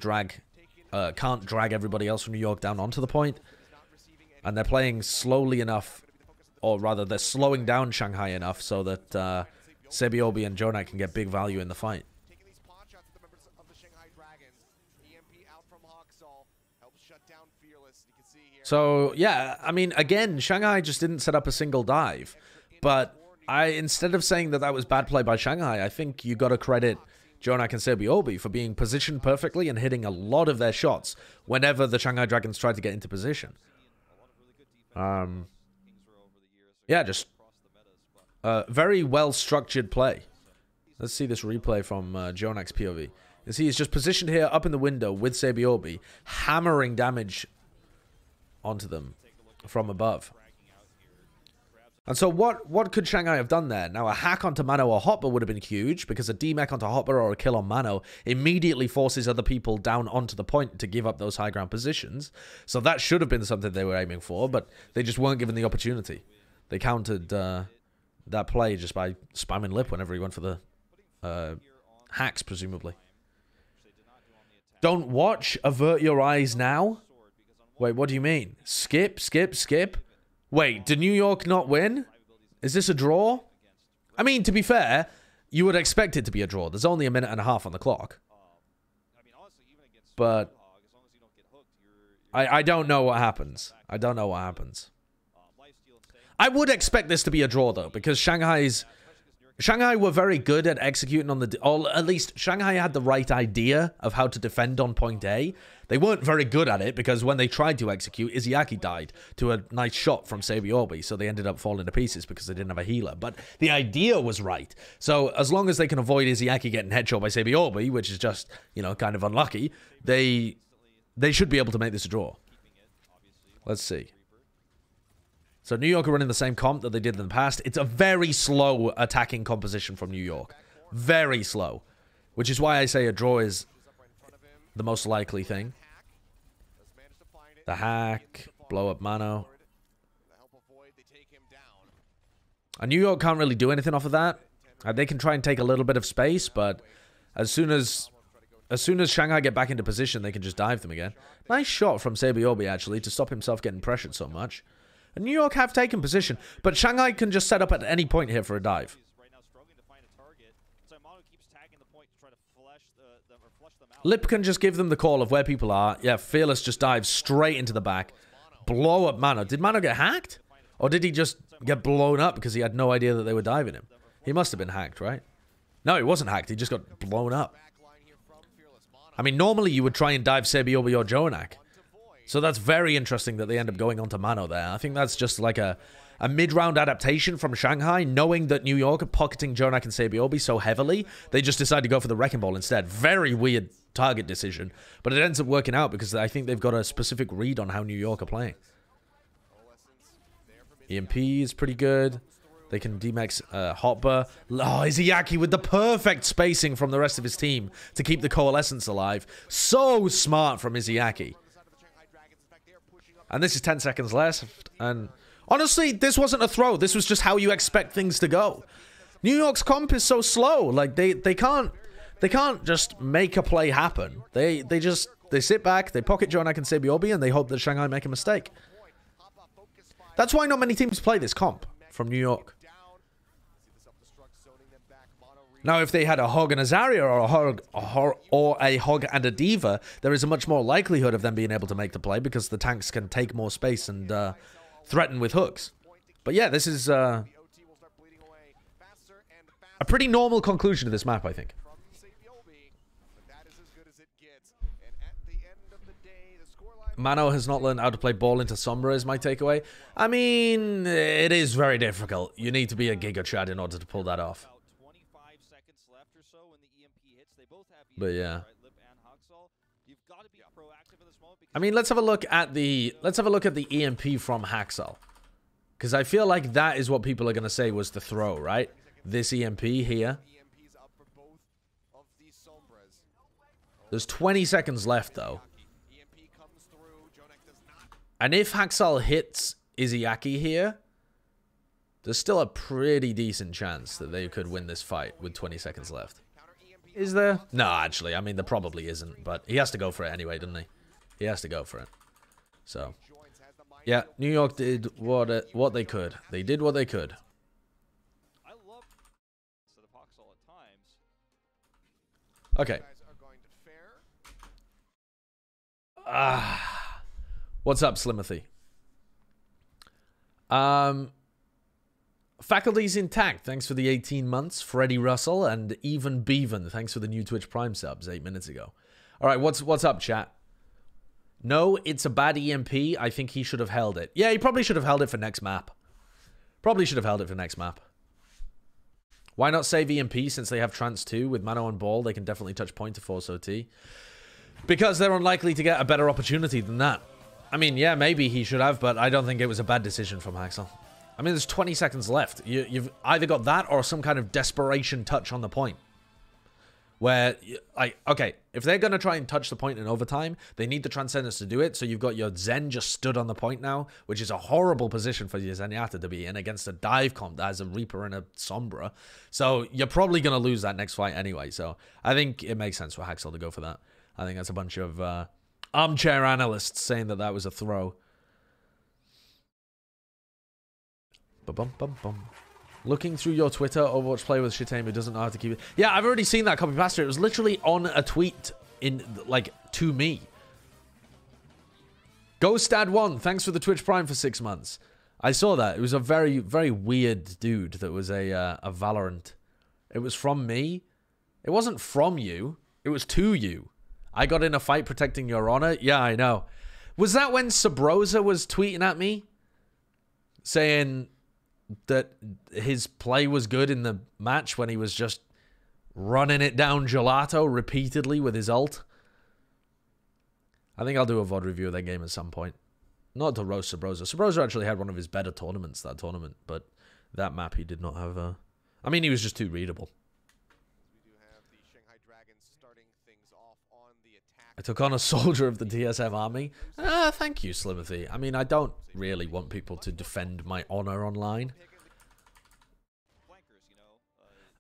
Speaker 1: can't drag everybody else from New York down onto the point. And they're playing slowly enough, or rather, they're slowing down Shanghai enough so that Sebiobi and Jonak can get big value in the fight. So, yeah, I mean, again, Shanghai just didn't set up a single dive. But instead of saying that that was bad play by Shanghai, I think you got to credit Jonak and Sebiobi for being positioned perfectly and hitting a lot of their shots whenever the Shanghai Dragons tried to get into position. Yeah, just very well-structured play. Let's see this replay from Jonak's POV. You see, he's just positioned here up in the window with Sebiobi, hammering damage onto them from above. And so what could Shanghai have done there? Now, a hack onto Mano or Hopper would have been huge, because a D-mech onto Hopper or a kill on Mano immediately forces other people down onto the point to give up those high ground positions. So that should have been something they were aiming for, but they just weren't given the opportunity. They countered that play just by spamming Lip whenever he went for the hacks, presumably. Don't watch, avert your eyes now. Wait, what do you mean? Skip, skip, skip? Wait, did New York not win? Is this a draw? I mean, to be fair, you would expect it to be a draw. There's only a minute and a half on the clock. But I don't know what happens. I don't know what happens. I would expect this to be a draw, though, because Shanghai were very good at executing on the... Or at least Shanghai had the right idea of how to defend on point A. They weren't very good at it, because when they tried to execute, Izayaki died to a nice shot from Sebiobi, so they ended up falling to pieces because they didn't have a healer. But the idea was right. So as long as they can avoid Izayaki getting headshot by Sebiobi, which is just, you know, kind of unlucky, they should be able to make this a draw. Let's see. So New York are running the same comp that they did in the past. It's a very slow attacking composition from New York. Very slow. Which is why I say a draw is the most likely thing. The hack, blow up Mano. And New York can't really do anything off of that. They can try and take a little bit of space, but as soon as Shanghai get back into position, they can just dive them again. Nice shot from Sebiobi, actually, to stop himself getting pressured so much. And New York have taken position, but Shanghai can just set up at any point here for a dive. Lip can just give them the call of where people are. Yeah, Fearless just dives straight into the back. Blow up Mano. Did Mano get hacked? Or did he just get blown up because he had no idea that they were diving him? He must have been hacked, right? No, he wasn't hacked. He just got blown up. I mean, normally you would try and dive Sebiobi or Jonak. So that's very interesting that they end up going onto Mano there. I think that's just like a mid-round adaptation from Shanghai, knowing that New York are pocketing Jonak and Sebiobi so heavily, they just decide to go for the Wrecking Ball instead. Very weird target decision, but it ends up working out because I think they've got a specific read on how New York are playing. EMP is pretty good. They can D-Max Hopper. Oh, Izayaki with the perfect spacing from the rest of his team to keep the Coalescence alive. So smart from Izayaki. And this is 10 seconds left. And honestly, this wasn't a throw. This was just how you expect things to go. New York's comp is so slow. Like they can't just make a play happen. They sit back, they pocket Jonak and Sabiobi, and they hope that Shanghai make a mistake. That's why not many teams play this comp from New York. Now, if they had a Hog and a Zarya, or a Hog and a Diva, there is a much more likelihood of them being able to make the play because the tanks can take more space and threaten with hooks. But yeah, this is a pretty normal conclusion to this map, I think. Mano has not learned how to play ball into Sombra is my takeaway. I mean, it is very difficult. You need to be a Giga Chad in order to pull that off. But yeah. I mean, let's have a look at the EMP from Haxel. Because I feel like that is what people are going to say was the throw, right? This EMP here. There's 20 seconds left, though. And if Haxel hits Izayaki here, there's still a pretty decent chance that they could win this fight with 20 seconds left. Is there? No, actually, I mean, there probably isn't, but he has to go for it anyway, doesn't he? He has to go for it. So, yeah, New York did what they could. They did what they could. Okay. What's up, Slimothy? Faculty's intact. Thanks for the 18 months. Freddie Russell and Even Bevan. Thanks for the new Twitch Prime subs 8 minutes ago. All right, what's up, chat? No, it's a bad EMP. I think he should have held it. Yeah, he probably should have held it for next map. Probably should have held it for next map. Why not save EMP since they have Trance 2? With Mano and Ball, they can definitely touch point to force OT. Because they're unlikely to get a better opportunity than that. I mean, yeah, maybe he should have, but I don't think it was a bad decision from Haxel. I mean, there's 20 seconds left. You've either got that or some kind of desperation touch on the point. Where, like, okay, if they're going to try and touch the point in overtime, they need the Transcendence to do it. So you've got your Zen just stood on the point now, which is a horrible position for your Zenyatta to be in against a dive comp that has a Reaper and a Sombra. So you're probably going to lose that next fight anyway. So I think it makes sense for Haxel to go for that. I think that's a bunch of armchair analysts saying that that was a throw. Ba-bum-bum-bum. Looking through your Twitter, Overwatch player with Shitame doesn't know how to keep it. Yeah, I've already seen that copy pasta. It was literally on a tweet in, like, to me. GhostDad1, thanks for the Twitch Prime for 6 months. I saw that. It was a very, very weird dude that was a Valorant. It was from me. It wasn't from you. It was to you. I got in a fight protecting your honor. Yeah, I know. Was that when Sabrosa was tweeting at me? Saying that his play was good in the match when he was just running it down Gelato repeatedly with his ult. I think I'll do a VOD review of that game at some point. Not to roast Sabrosa. Sabrosa actually had one of his better tournaments that tournament, but that map he did not have. I mean, he was just too readable.
Speaker 4: We do have the Shanghai Dragons starting things off on the attack.
Speaker 1: I took on a soldier of the DSM army. Thank you, Slimothy. I mean, I don't really want people to defend my honor online.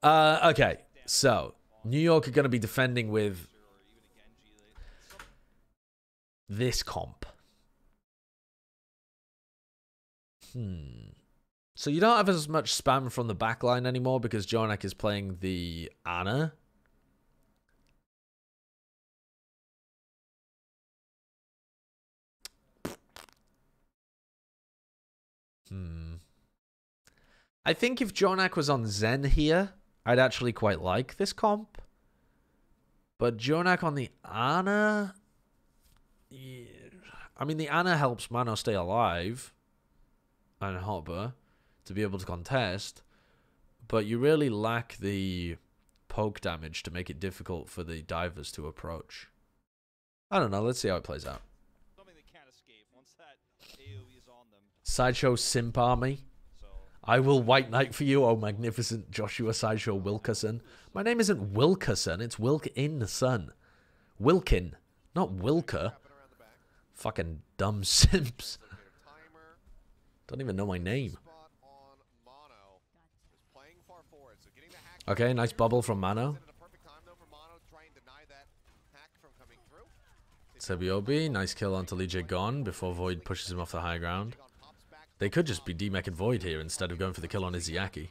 Speaker 1: Okay, so New York are going to be defending with this comp. So you don't have as much spam from the backline anymore because Jonak is playing the Ana. I think if Jonak was on Zen here, I'd actually quite like this comp. But Jonak on the Ana... Yeah. I mean, the Ana helps Mano stay alive. And Hopper to be able to contest. But you really lack the poke damage to make it difficult for the divers to approach. I don't know. Let's see how it plays out.
Speaker 3: Something they can't escape once that AoE is on them.
Speaker 1: Sideshow Simp Army. I will white knight for you, oh magnificent Joshua Sideshow Wilkerson. My name isn't Wilkerson, it's Wilkin-son. Wilkin, not Wilker. Fucking dumb simps. Don't even know my name. Okay, nice bubble from Mano. Sebiobi, nice kill onto Lee Gon before Void pushes him off the high ground. They could just be demeching Void here instead of going for the kill on Izayaki.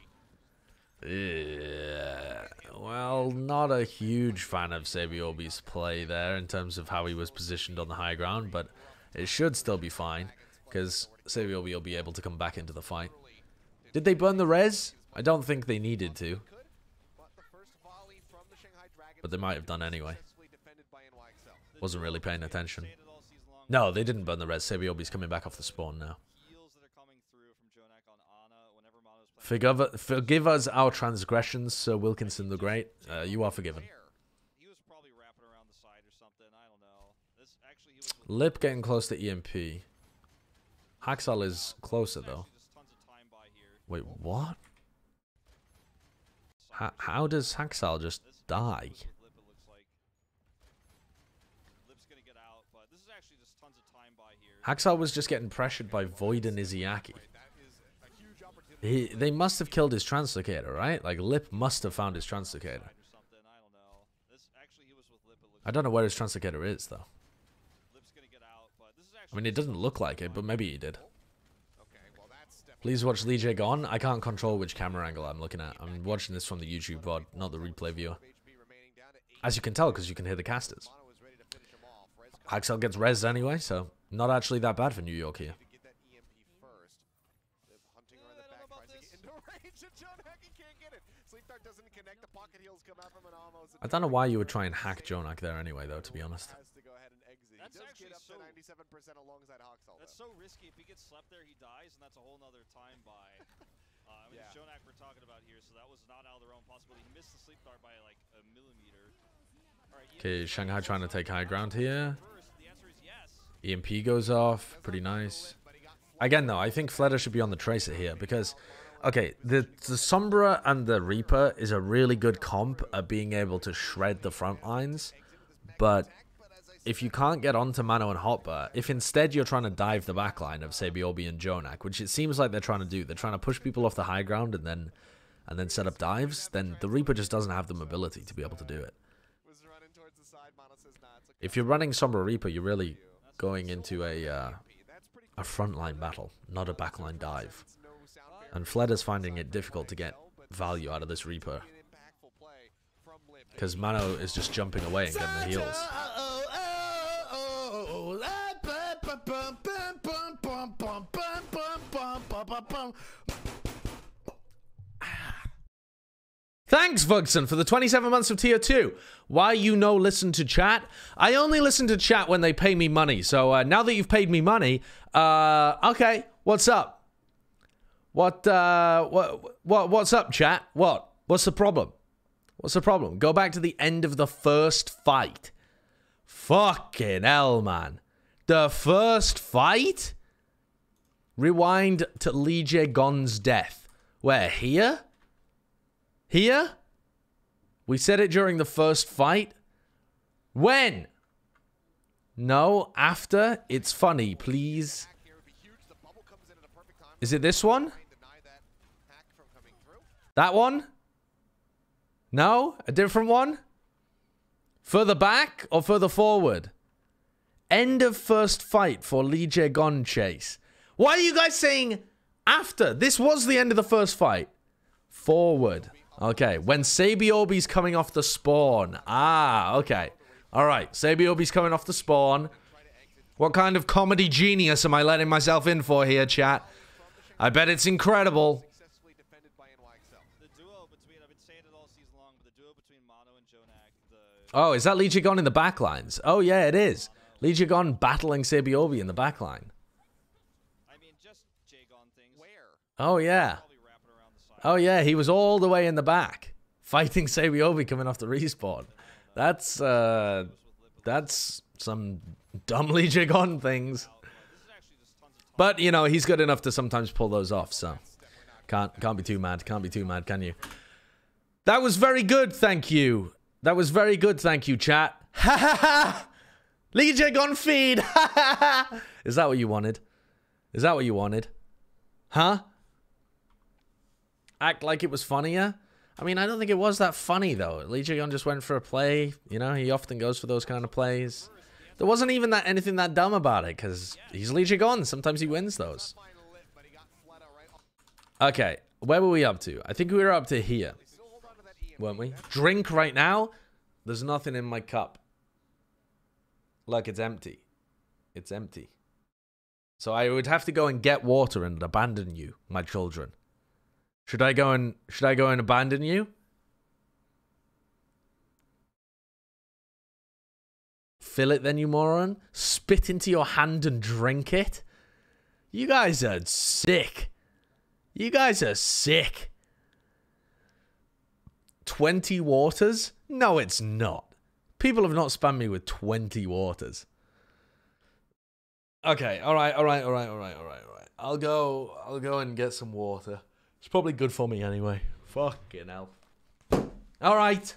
Speaker 1: Yeah. Well, not a huge fan of Sebiobi's play there in terms of how he was positioned on the high ground, but it should still be fine because Sebiobi will be able to come back into the fight. Did they burn the res? I don't think they needed to, but they might have done anyway. Wasn't really paying attention. No, they didn't burn the res. Sebiobi's coming back off the spawn now. Forgive us our transgressions, Sir Wilkinson the Great. You are forgiven. Lip getting close to EMP. Haxal is closer though. Wait, what? How does Haxal just die? Haxal was just getting pressured by Void and Izayaki. They must have killed his translocator, right? Like, Lip must have found his translocator. I don't know where his translocator is, though. I mean, it doesn't look like it, but maybe he did. Please watch Lee Gon. I can't control which camera angle I'm looking at. I'm watching this from the YouTube VOD, not the replay viewer. As you can tell, because you can hear the casters. Haxal gets rezzed anyway, so not actually that bad for New York here. I don't know why you would try and hack Jonak there anyway, though, to be honest.
Speaker 3: That's actually so 97% alongside Haxal. That's so risky. If he gets slept there, he dies, and that's a whole nother time buy. I mean, yeah. Jonak we're talking about here, so that was not out of their own possibility. He missed the sleep dart by like a millimeter.
Speaker 1: Okay, Shanghai trying to take high ground here. EMP goes off. Pretty nice. Again, though, I think Fleta should be on the Tracer here because, okay, the Sombra and the Reaper is a really good comp at being able to shred the front lines, but if you can't get onto Mano and Hotbar, if instead you're trying to dive the backline of Sebiobi and Jonak, which it seems like they're trying to do, they're trying to push people off the high ground and then set up dives, then the Reaper just doesn't have the mobility to be able to do it. If you're running Sombra Reaper, you're really going into a frontline battle, not a backline dive. And Fleta's finding it difficult to get value out of this Reaper because Mano is just jumping away and getting the heals. Thanks, Vugson, for the 27 months of tier 2. Why you no listen to chat? I only listen to chat when they pay me money. So now that you've paid me money, okay, what's up? What's up, chat? What's the problem? What's the problem? Go back to the end of the first fight. Fucking hell, man. The first fight? Rewind to Lee Gon's death. Where, here? Here? We said it during the first fight? When? No, after? It's funny, please. Is it this one? That one? No? A different one? Further back or further forward? End of first fight for Lee Gon chase. Why are you guys saying after? This was the end of the first fight. Forward. Okay, when Sebiobi's coming off the spawn. Ah, okay. Alright, Sebiobi's coming off the spawn. What kind of comedy genius am I letting myself in for here, chat? I bet it's incredible. Oh, is that Lee Gon in the backlines? Oh, yeah, it is. Lee Gon battling Sebiobi in the backline. Oh, yeah. Oh, yeah, he was all the way in the back, fighting Sebiobi coming off the respawn. That's some dumb Lee Gon things. But, you know, he's good enough to sometimes pull those off, so can't be too mad. Can't be too mad, can you? That was very good, thank you. That was very good, thank you, chat. Ha ha ha! Lee Gon feed! Ha ha ha! Is that what you wanted? Is that what you wanted? Huh? Act like it was funnier? I mean, I don't think it was that funny, though. Lee Jae-yong just went for a play. You know, he often goes for those kind of plays. There wasn't even anything that dumb about it, because he's Lee Jae-yong. Sometimes he wins those. Okay, where were we up to? I think we were up to here, weren't we? Drink right now? There's nothing in my cup. Look, it's empty. It's empty. So I would have to go and get water and abandon you, my children. Should I go and abandon you? Fill it then, you moron. Spit into your hand and drink it. You guys are sick. You guys are sick. 20 waters? No, it's not. People have not spammed me with 20 waters. Okay, all right. I'll go and get some water. It's probably good for me anyway. Fucking hell. All right.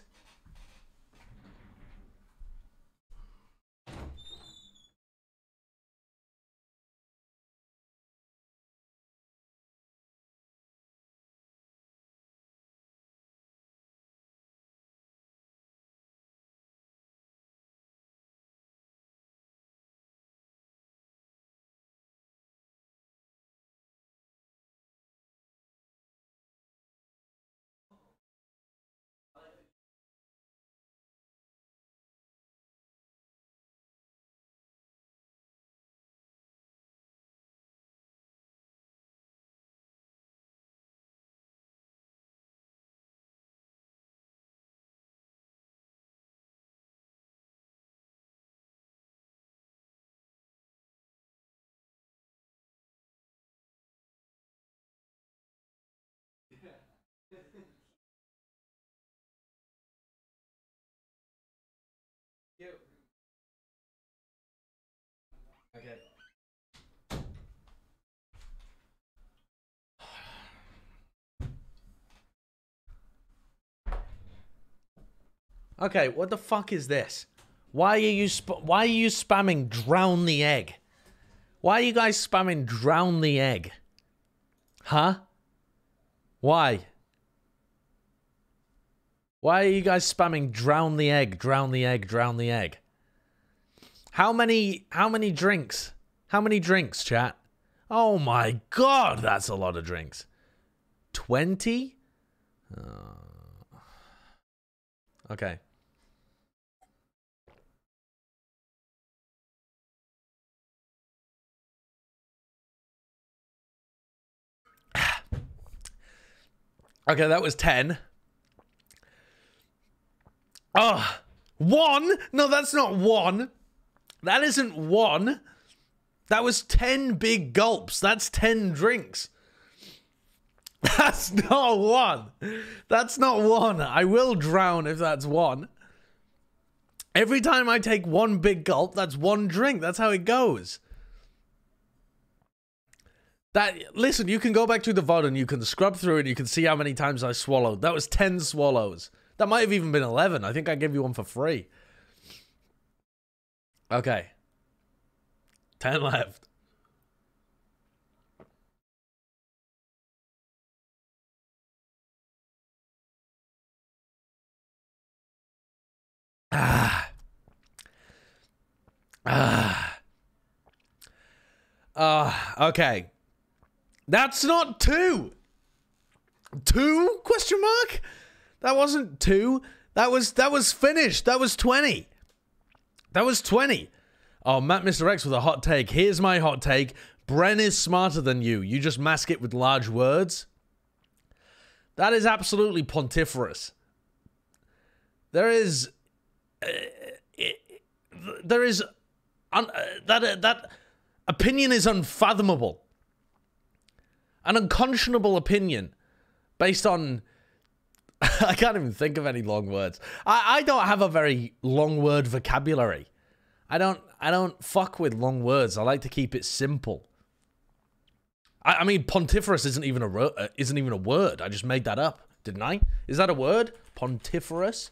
Speaker 1: Okay. Okay, what the fuck is this? Why are you spamming drown the egg? Why are you guys spamming drown the egg? Huh? Why? Why are you guys spamming drown the egg, drown the egg, drown the egg? How many drinks? How many drinks, chat? Oh my god, that's a lot of drinks. 20? Okay. Okay, that was 10. Oh, 1? No, that's not 1. That isn't 1. That was 10 big gulps. That's 10 drinks. That's not 1. That's not 1. I will drown if that's 1. Every time I take 1 big gulp, that's 1 drink. That's how it goes. Listen, you can go back to the VOD and you can scrub through it. You can see how many times I swallowed. That was 10 swallows. That might have even been 11. I think I gave you one for free. Okay. 10 left. Okay. That's not 2. 2? Question mark? That wasn't 2. That was finished. That was 20. That was 20. Oh, Matt Mr. X with a hot take. Here's my hot take. Bren is smarter than you. You just mask it with large words. That is absolutely pontiferous. That opinion is unfathomable. An unconscionable opinion based on... I can't even think of any long words. I don't have a very long word vocabulary. I don't fuck with long words. I like to keep it simple. I mean, pontiferous isn't even a word. I just made that up, didn't I? Is that a word? Pontiferous?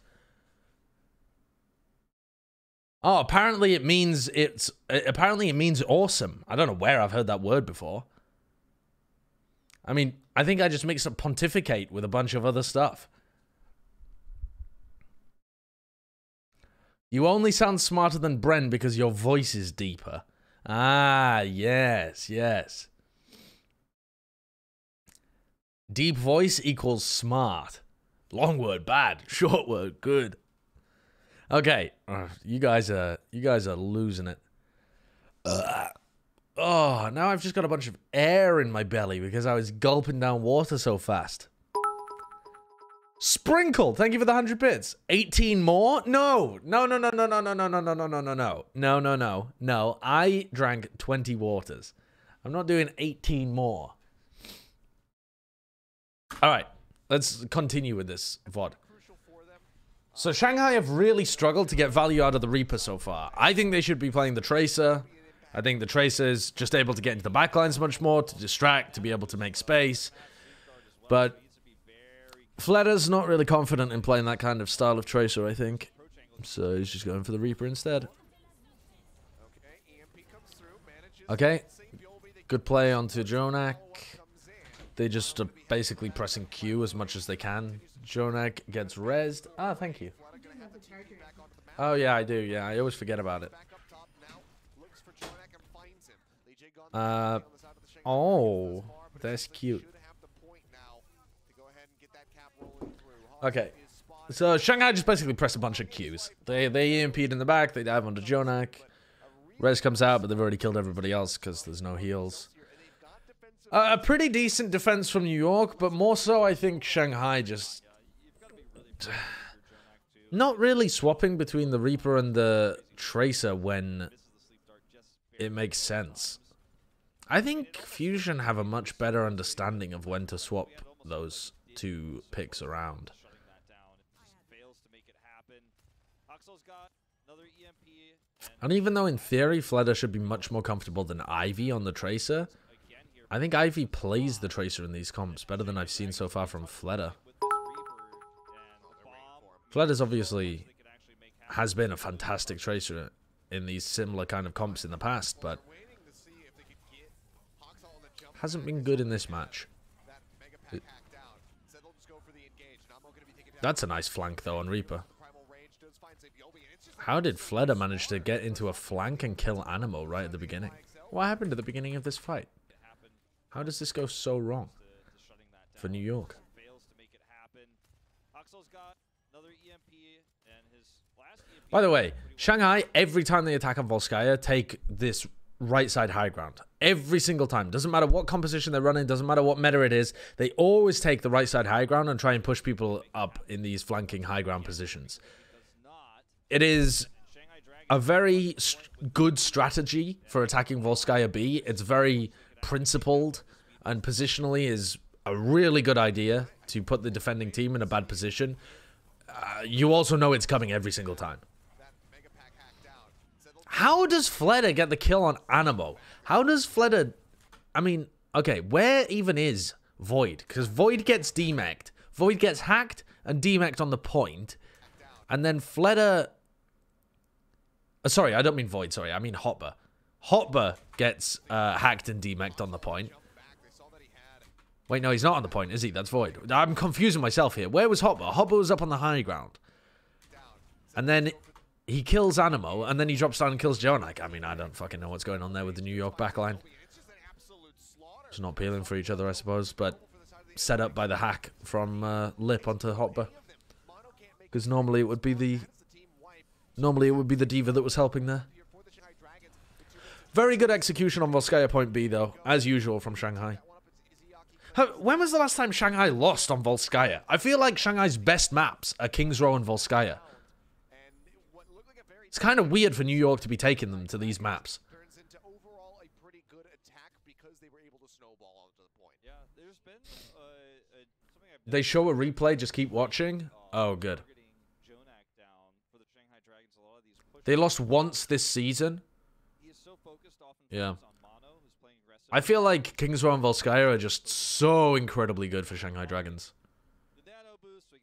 Speaker 1: Oh, apparently it means awesome. I don't know where I've heard that word before. I mean, I think I just mixed up pontificate with a bunch of other stuff. You only sound smarter than Bren because your voice is deeper. Ah, yes, yes. Deep voice equals smart. Long word, bad. Short word, good. Okay, you guys are losing it. Oh, now I've just got a bunch of air in my belly because I was gulping down water so fast. Sprinkle, thank you for the 100 bits. 18 more? No. No. I drank 20 waters. I'm not doing 18 more. All right, let's continue with this VOD. So Shanghai have really struggled to get value out of the Reaper so far. I think they should be playing the Tracer. I think the Tracer is just able to get into the backlines much more, to distract, to be able to make space. But Fledder's not really confident in playing that kind of style of Tracer, I think. So he's just going for the Reaper instead. Okay. Good play onto Jonak. They just are basically pressing Q as much as they can. Jonak gets rezzed. Ah, thank you. Oh, yeah, I do. Yeah, I always forget about it. Oh, that's cute. Okay. So Shanghai just basically pressed a bunch of Qs. They EMP'd in the back. They dive onto Jonak. Rez comes out, but they've already killed everybody else because there's no heals. A pretty decent defense from New York, but more so I think Shanghai just... not really swapping between the Reaper and the Tracer when it makes sense. I think Fusion have a much better understanding of when to swap those two picks around. And even though in theory Fledder should be much more comfortable than Ivy on the Tracer, I think Ivy plays the Tracer in these comps better than I've seen so far from Fledder. Fledder's obviously has been a fantastic Tracer in these similar kind of comps in the past, but hasn't been good in this match. That's a nice flank though on Reaper. How did Fledder manage to get into a flank and kill Animo right at the beginning? What happened at the beginning of this fight? How does this go so wrong for New York? By the way, Shanghai, every time they attack on Volskaya, take this right side high ground. Every single time. Doesn't matter what composition they're running, doesn't matter what meta it is, they always take the right side high ground and try and push people up in these flanking high ground positions. It is a very good strategy for attacking Volskaya B. It's very principled, and positionally is a really good idea to put the defending team in a bad position. You also know it's coming every single time. How does Fledder get the kill on Animo? How does Fledder... I mean, okay, where even is Void? Because Void gets demeched. Void gets hacked and demeched on the point. And then Fledder... sorry, I don't mean Void, sorry, I mean Hotbar. Hotbar gets hacked and demeched on the point. Wait, no, he's not on the point, is he? That's Void. I'm confusing myself here. Where was Hotbar? Hotbar was up on the high ground. And then he kills Animo, and then he drops down and kills Jonak. I mean, I don't fucking know what's going on there with the New York backline. It's not peeling for each other, I suppose, but set up by the hack from Lip onto Hotbar. Because normally it would be the... Normally it would be the D.Va that was helping there. Very good execution on Volskaya point B, though, as usual from Shanghai. When was the last time Shanghai lost on Volskaya? I feel like Shanghai's best maps are Kings Row and Volskaya. It's kind of weird for New York to be taking them to these maps. They show a replay, just keep watching? Oh, good. They lost once this season. Yeah. I feel like Kings Row and Volskaya are just so incredibly good for Shanghai Dragons.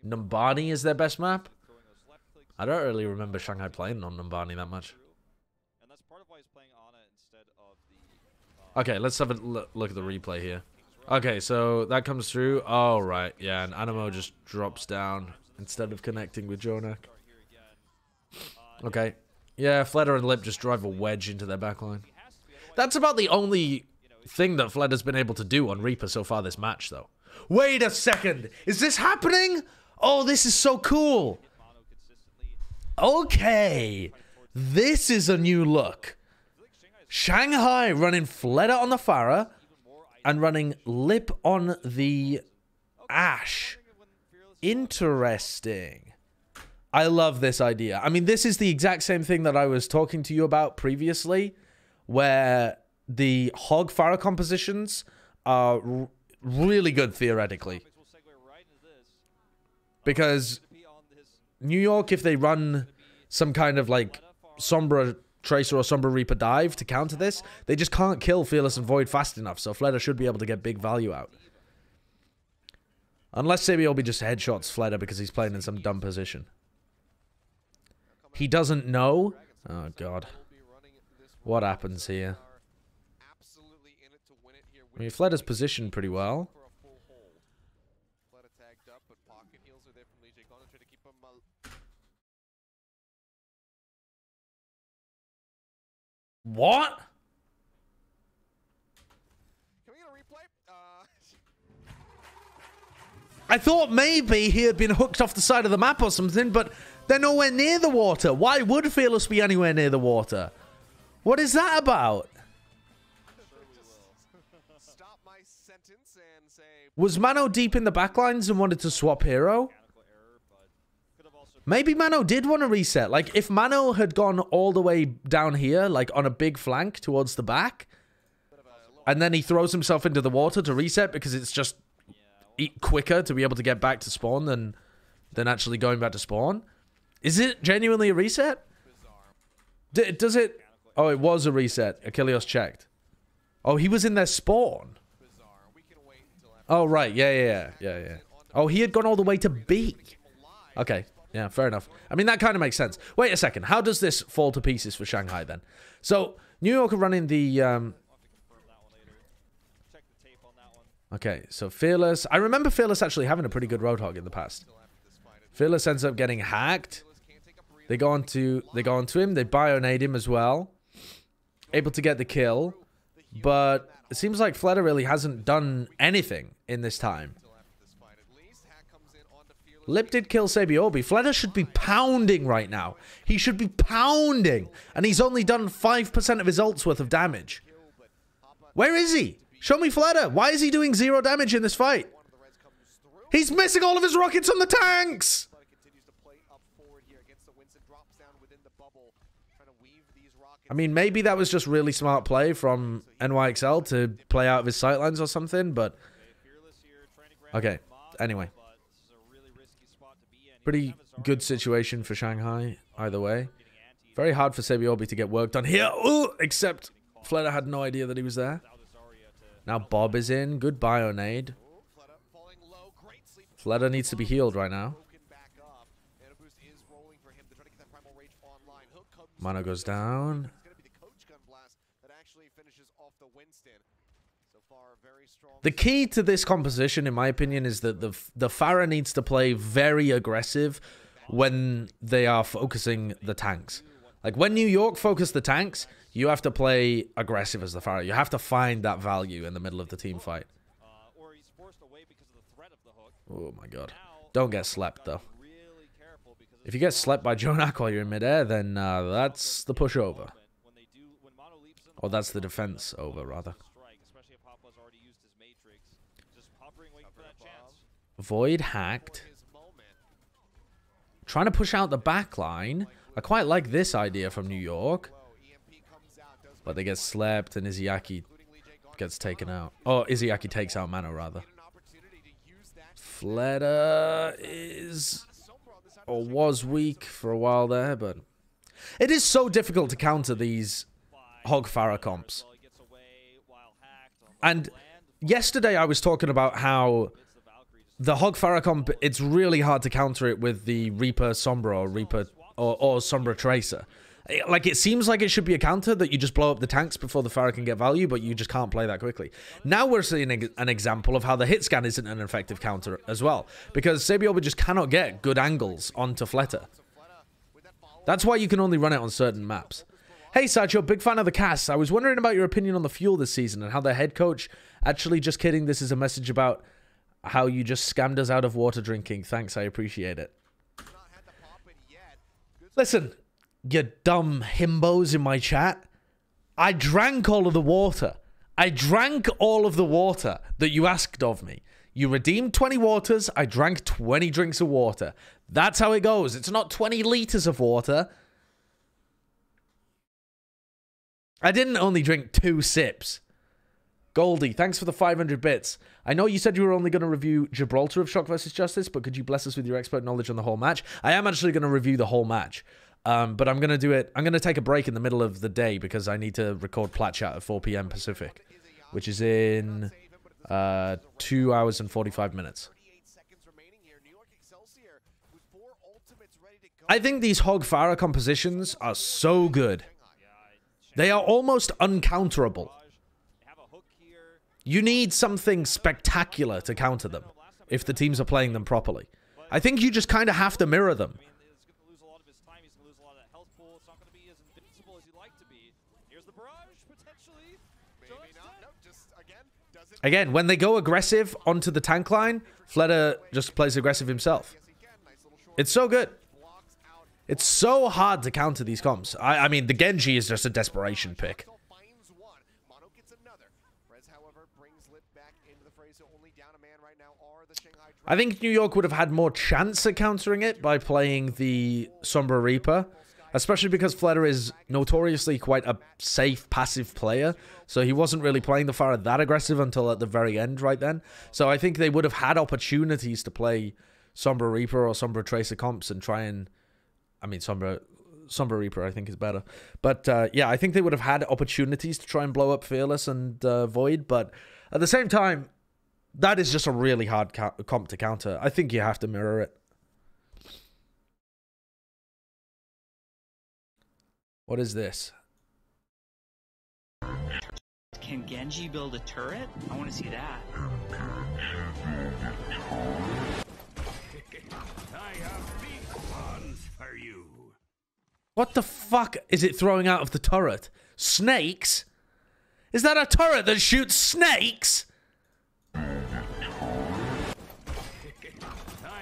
Speaker 1: Numbani is their best map? I don't really remember Shanghai playing on Numbani that much. Okay, let's have a look at the replay here. Okay, so that comes through. Oh, right. Yeah, and Animo just drops down instead of connecting with Jonak. Okay. Yeah, Fleta and Lip just drive a wedge into their backline. That's about the only thing that Fleta's been able to do on Reaper so far this match, though. Wait a second! Is this happening? Oh, this is so cool! Okay! This is a new look. Shanghai running Fleta on the Pharah and running Lip on the Ashe. Interesting. I love this idea. I mean, this is the exact same thing that I was talking to you about previously, where the Hog Pharah compositions are really good theoretically. Because New York, if they run some kind of like Sombra Tracer or Sombra Reaper dive to counter this, they just can't kill Fearless and Void fast enough, so Fleta should be able to get big value out. Unless Sabiobi just headshots Fleta because he's playing in some dumb position. He doesn't know. Oh, God. What happens here? I mean, Fleta's positioned pretty well. What?
Speaker 4: Can we get a replay?
Speaker 1: I thought maybe he had been hooked off the side of the map or something, but they're nowhere near the water. Why would Fearless be anywhere near the water? What is that about?
Speaker 4: Stop my sentence and say
Speaker 1: Was Mano deep in the backlines and wanted to swap hero? Maybe Mano did want to reset. Like, if Mano had gone all the way down here, like on a big flank towards the back, and then he throws himself into the water to reset because it's just quicker to be able to get back to spawn than actually going back to spawn. Is it genuinely a reset? Does it? Oh, it was a reset. Achilles checked. Oh, he was in their spawn. Oh, right. Yeah. Oh, he had gone all the way to B. Okay. Yeah, fair enough. I mean, that kind of makes sense. Wait a second. How does this fall to pieces for Shanghai then? So, New York are running the... Okay, so Fearless. I remember Fearless actually having a pretty good Roadhog in the past. Fearless ends up getting hacked. They go on to him. They bionade him as well. Able to get the kill. But it seems like Fleta really hasn't done anything in this time. Lip did kill Sabiobi. Fleta should be pounding right now. He should be pounding. And he's only done 5% of his ult's worth of damage. Where is he? Show me Fleta. Why is he doing 0 damage in this fight? He's missing all of his rockets on the tanks. I mean, maybe that was just really smart play from NYXL to play out of his sightlines or something, but... Okay, anyway. Pretty good situation for Shanghai, either way. Very hard for Sabiobi to get work done here. Ooh, except Fleta had no idea that he was there. Now Bob is in. Good bionade. Fleta needs to be healed right now. Mano goes down. The key to this composition, in my opinion, is that the Pharah needs to play very aggressive when they are focusing the tanks. Like, when New York focus the tanks, you have to play aggressive as the Pharah. You have to find that value in the middle of the team fight. Oh, my God. Don't get slept, though. If you get slept by Jonak while you're in midair, then that's the push over. Or that's the defense over, rather. Void hacked. Trying to push out the back line. I quite like this idea from New York. But they get slept and Izzyaki gets taken out. Oh, Izzyaki takes out Mano, rather. Fleta is... or was weak for a while there, but... It is so difficult to counter these Hog Pharah comps. And yesterday I was talking about how the Hog Pharah comp, it's really hard to counter it with the Reaper Sombra or Reaper or Sombra Tracer. Like, it seems like it should be a counter that you just blow up the tanks before the Pharah can get value, but you just can't play that quickly. Now we're seeing an example of how the hit scan isn't an effective counter as well, because Sabiobi just cannot get good angles onto Fleta. That's why you can only run it on certain maps. Hey, Sideshow, big fan of the cast. I was wondering about your opinion on the fuel this season and how the head coach... Actually, just kidding. This is a message about how you just scammed us out of water drinking. Thanks, I appreciate it. Listen, you dumb himbos in my chat. I drank all of the water. I drank all of the water that you asked of me. You redeemed 20 waters. I drank 20 drinks of water. That's how it goes. It's not 20 liters of water. I didn't only drink 2 sips. Goldie, thanks for the 500 bits. I know you said you were only going to review Gibraltar of Shock vs. Justice, but could you bless us with your expert knowledge on the whole match? I am actually going to review the whole match. But I'm going to do it... I'm going to take a break in the middle of the day because I need to record Plat Chat at 4 p.m. Pacific, which is in 2 hours and 45 minutes. I think these Hog Farah compositions are so good. They are almost uncounterable. You need something spectacular to counter them if the teams are playing them properly. I think you just kind of have to mirror them. Again, when they go aggressive onto the tank line, Fleta just plays aggressive himself. It's so good. It's so hard to counter these comps. I mean, the Genji is just a desperation pick. I think New York would have had more chance at countering it by playing the Sombra Reaper, especially because Fleta is notoriously quite a safe, passive player, so he wasn't really playing the Pharah that aggressive until at the very end right then. So I think they would have had opportunities to play Sombra Reaper or Sombra Tracer comps and try and... I mean, Sombra Reaper I think is better. But yeah, I think they would have had opportunities to try and blow up Fearless and Void, but at the same time, that is just a really hard comp to counter. I think you have to mirror it. What is this?
Speaker 5: Can Genji build a turret? I want to see that.
Speaker 6: I have big plans for you.
Speaker 1: What the fuck is it throwing out of the turret? Snakes? Is that a turret that shoots snakes?
Speaker 6: I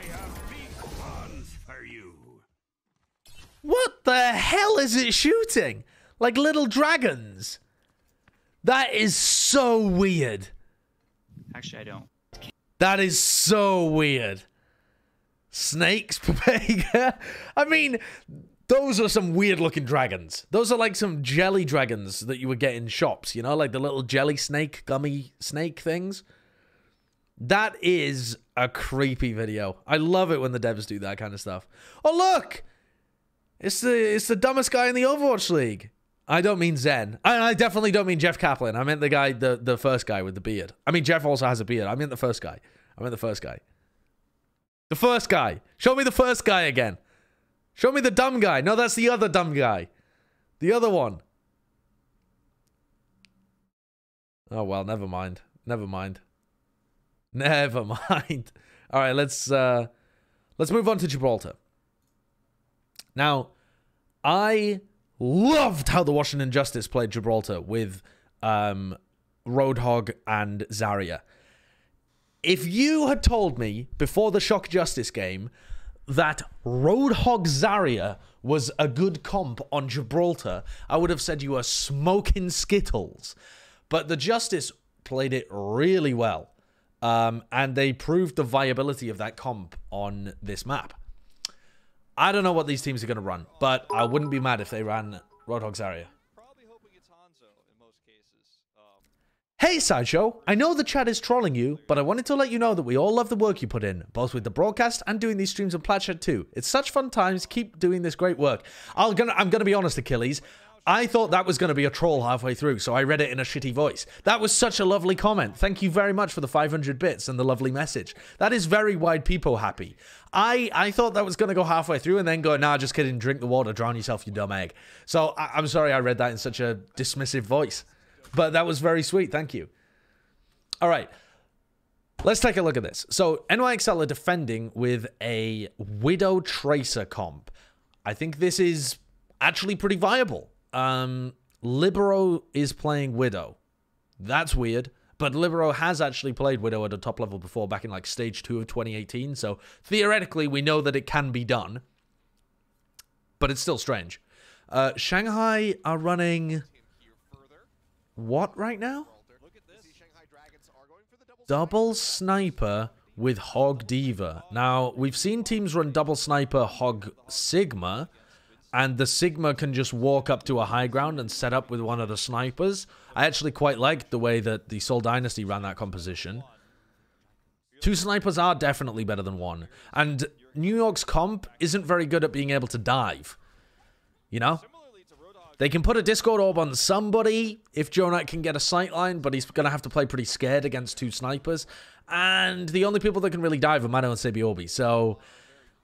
Speaker 6: have big plans for you.
Speaker 1: What the hell is it shooting? Like little dragons? That is so weird.
Speaker 5: Actually, I don't.
Speaker 1: That is so weird. Snakes, Pepega? I mean, those are some weird looking dragons. Those are like some jelly dragons that you would get in shops, you know? Like the little jelly snake, gummy snake things. That is a creepy video. I love it when the devs do that kind of stuff. Oh, look! It's the dumbest guy in the Overwatch League. I don't mean Zen. I definitely don't mean Jeff Kaplan. I meant the guy, the first guy with the beard. I mean, Jeff also has a beard. I meant the first guy. The first guy. Show me the first guy again. Show me the dumb guy. No, that's the other dumb guy. The other one. Oh, well, never mind. Never mind. All right, let's move on to Gibraltar. Now, I loved how the Washington Justice played Gibraltar with Roadhog and Zarya. If you had told me before the Shock Justice game that Roadhog Zarya was a good comp on Gibraltar, I would have said you were smoking Skittles. But the Justice played it really well. And they proved the viability of that comp on this map. I don't know what these teams are going to run, but I wouldn't be mad if they ran Roadhog Zarya.
Speaker 3: Probably hoping it's Hanzo in most cases.
Speaker 1: Hey, Sideshow, I know the chat is trolling you, but I wanted to let you know that we all love the work you put in, both with the broadcast and doing these streams on Plat Chat too. It's such fun times. Keep doing this great work. I'm gonna be honest, Achilles. I thought that was going to be a troll halfway through, so I read it in a shitty voice. That was such a lovely comment. Thank you very much for the 500 bits and the lovely message. That is very wide people happy. I thought that was going to go halfway through and then go, nah, just kidding, drink the water, drown yourself, you dumb egg. So I'm sorry I read that in such a dismissive voice. But that was very sweet, thank you. All right, let's take a look at this. So NYXL are defending with a Widow Tracer comp. I think this is actually pretty viable. Libero is playing Widow. That's weird. But Libero has actually played Widow at a top level before, back in like stage 2 of 2018. So theoretically, we know that it can be done. But it's still strange. Shanghai are running what right now? Double Sniper with Hog Diva. Now, we've seen teams run double Sniper Hog Sigma, and the Sigma can just walk up to a high ground and set up with one of the snipers. I actually quite liked the way that the Seoul Dynasty ran that composition. 2 snipers are definitely better than 1. And New York's comp isn't very good at being able to dive. You know? They can put a Discord orb on somebody if Jonak can get a sightline, but he's going to have to play pretty scared against 2 snipers. And the only people that can really dive are Mano and Sebiobi. So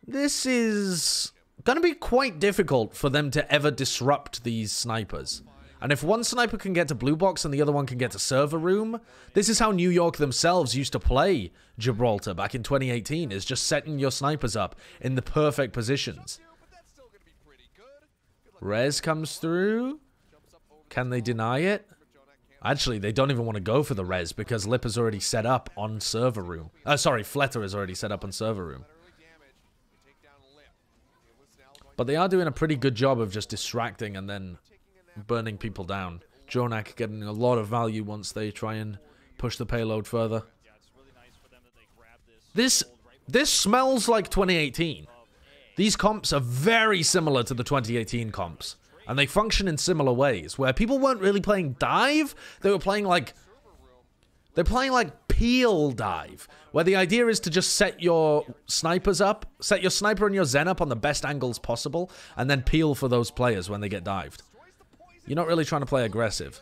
Speaker 1: this is going to be quite difficult for them to ever disrupt these snipers. And if one sniper can get to blue box and the other one can get to server room, this is how New York themselves used to play Gibraltar back in 2018, is just setting your snipers up in the perfect positions. Rez comes through. Can they deny it? Actually, they don't even want to go for the Rez because Lip is already set up on server room. Sorry, Fletter is already set up on server room. But they are doing a pretty good job of just distracting and then burning people down. Jonak getting a lot of value once they try and push the payload further. This smells like 2018. These comps are very similar to the 2018 comps. And they function in similar ways, where people weren't really playing dive. They were playing like... They're playing like peel dive, where the idea is to just set your snipers up, set your sniper and your Zen up on the best angles possible, and then peel for those players when they get dived. You're not really trying to play aggressive.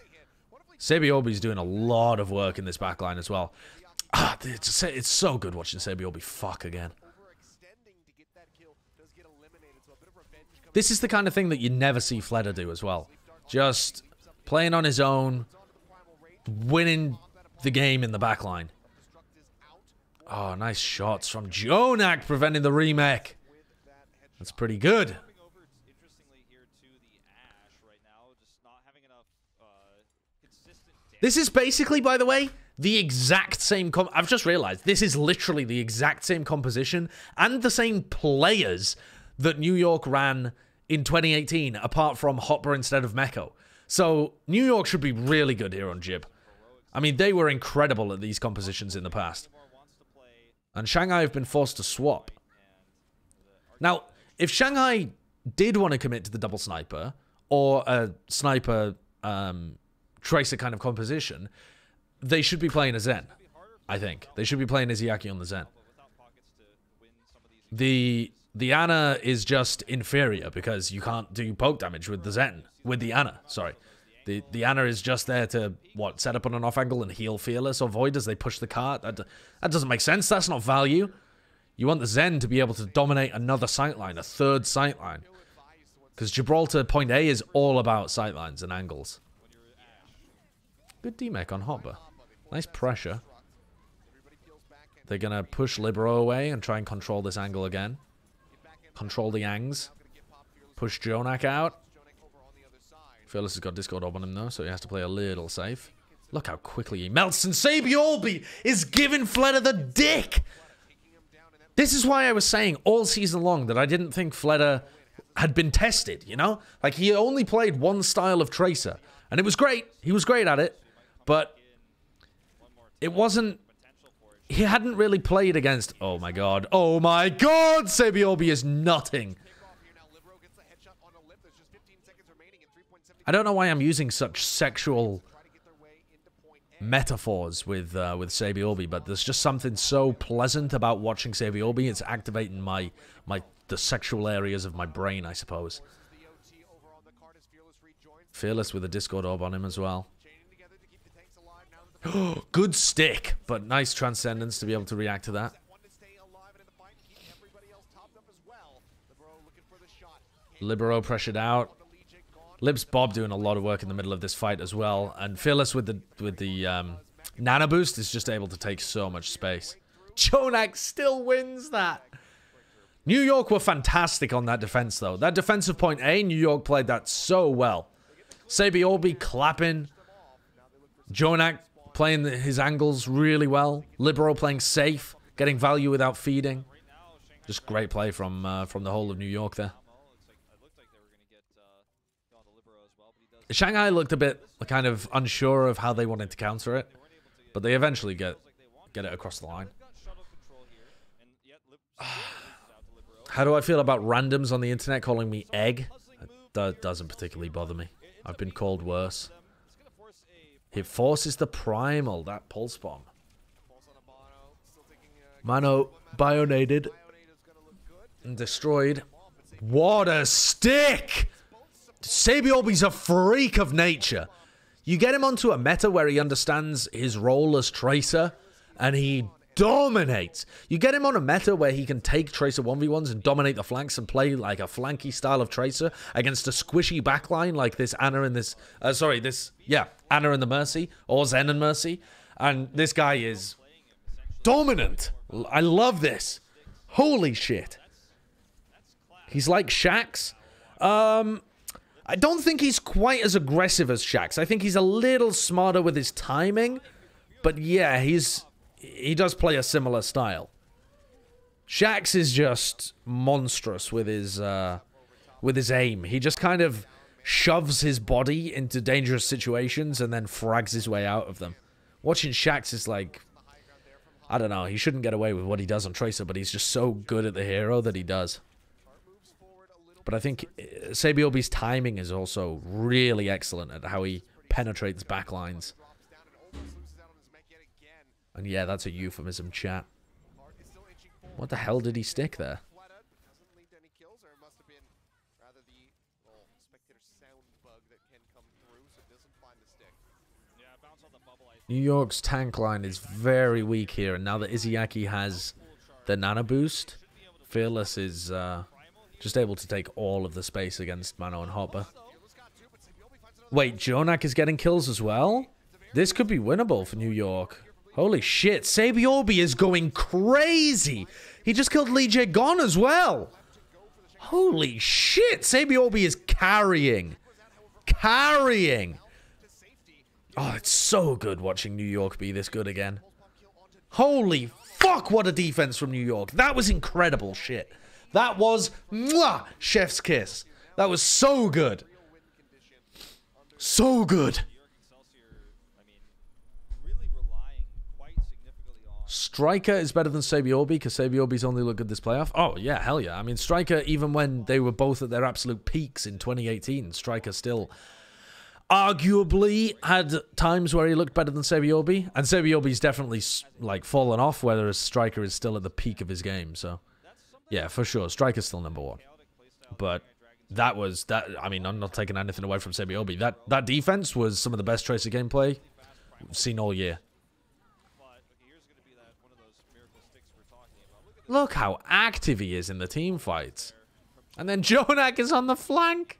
Speaker 1: Sebiobi's doing a lot of work in this backline as well. It's so good watching Sebiobi fuck again. This is the kind of thing that you never see Fleder do as well. Just playing on his own, winning the game in the backline. Oh, nice shots from Jonak, preventing the remake. That's pretty good. This is basically, by the way, the exact same I've just realized this is literally the exact same composition and the same players that New York ran in 2018, apart from Hopper instead of Meko. So New York should be really good here on Jib. I mean, they were incredible at these compositions in the past. And Shanghai have been forced to swap. Now, if Shanghai did want to commit to the double sniper, or a sniper tracer kind of composition, they should be playing a Zen, I think. They should be playing Izayaki on the Zen. The Ana is just inferior because you can't do poke damage with the Zen. With the Ana, sorry. The Ana is just there to, what, set up on an off angle and heal Fearless or Void as they push the cart? That doesn't make sense. That's not value. You want the Zen to be able to dominate another sightline, a third sightline. Because Gibraltar Point A is all about sightlines and angles. Good D-Mech on Hopper. Nice pressure. They're going to push Libero away and try and control this angle again. Control the Angs. Push Jonak out. Fearless has got Discord Orb on him though, so he has to play a little safe. Look how quickly he melts, and Sabiolbi is giving Fleder the dick! This is why I was saying all season long that I didn't think Fleder had been tested, you know? Like, he only played one style of Tracer, and it was great. He was great at it, but it wasn't... He hadn't really played against... Oh my god. Oh my god! Sabiolbi is nutting. I don't know why I'm using such sexual metaphors with Sabiolbi, but there's just something so pleasant about watching Sabiolbi. It's activating the sexual areas of my brain, I suppose. Fearless with a Discord Orb on him as well. Good stick, but nice Transcendence to be able to react to that. Libero pressured out. Lib's Bob doing a lot of work in the middle of this fight as well, and Fearless with the Nano Boost is just able to take so much space. Jonak still wins that. New York were fantastic on that defense, though. That defensive point A, New York played that so well. Sabi clapping. Jonak playing his angles really well. Libero playing safe, getting value without feeding. Just great play from the whole of New York there. Shanghai looked a bit kind of unsure of how they wanted to counter it, but they eventually get it across the line. How do I feel about randoms on the internet calling me egg? That doesn't particularly bother me. I've been called worse. It forces the primal, that pulse bomb. Mano bionated and destroyed. What a stick! Sabiobi's a freak of nature. You get him onto a meta where he understands his role as Tracer, and he dominates. You get him on a meta where he can take Tracer 1v1s and dominate the flanks and play like a flanky style of Tracer against a squishy backline like this Ana and this... Ana and the Mercy, or Zen and Mercy. And this guy is dominant. I love this. Holy shit. He's like Shax. I don't think he's quite as aggressive as Shax. I think he's a little smarter with his timing. But yeah, he does play a similar style. Shax is just monstrous with his aim. He just kind of shoves his body into dangerous situations and then frags his way out of them. Watching Shax is like, I don't know, he shouldn't get away with what he does on Tracer, but he's just so good at the hero that he does. But I think Sabiobi's timing is also really excellent at how he penetrates backlines. And yeah, that's a euphemism, chat. What the hell did he stick there? New York's tank line is very weak here, and now that Izayaki has the nano boost, Fearless is just able to take all of the space against Mano and Hopper. Wait, Jonak is getting kills as well? This could be winnable for New York. Holy shit, Sabiobi is going crazy! He just killed Lee Jae Gon as well! Holy shit, Sabiobi is carrying! Carrying! Oh, it's so good watching New York be this good again. Holy fuck, what a defense from New York. That was incredible shit. That was, mwah, chef's kiss. That was so good. So good. Striker is better than Sabiobi because Sabiobi's only looked good this playoff. Oh, yeah, hell yeah. I mean, Striker, even when they were both at their absolute peaks in 2018, Striker still arguably had times where he looked better than Sabiobi. And Sabiobi's definitely, like, fallen off, whereas Striker is still at the peak of his game. So, yeah, for sure. Striker's still #1. But that was, I mean, I'm not taking anything away from Sabiobi. That defense was some of the best Tracer gameplay we've seen all year. Look how active he is in the team fights. And then Jonak is on the flank.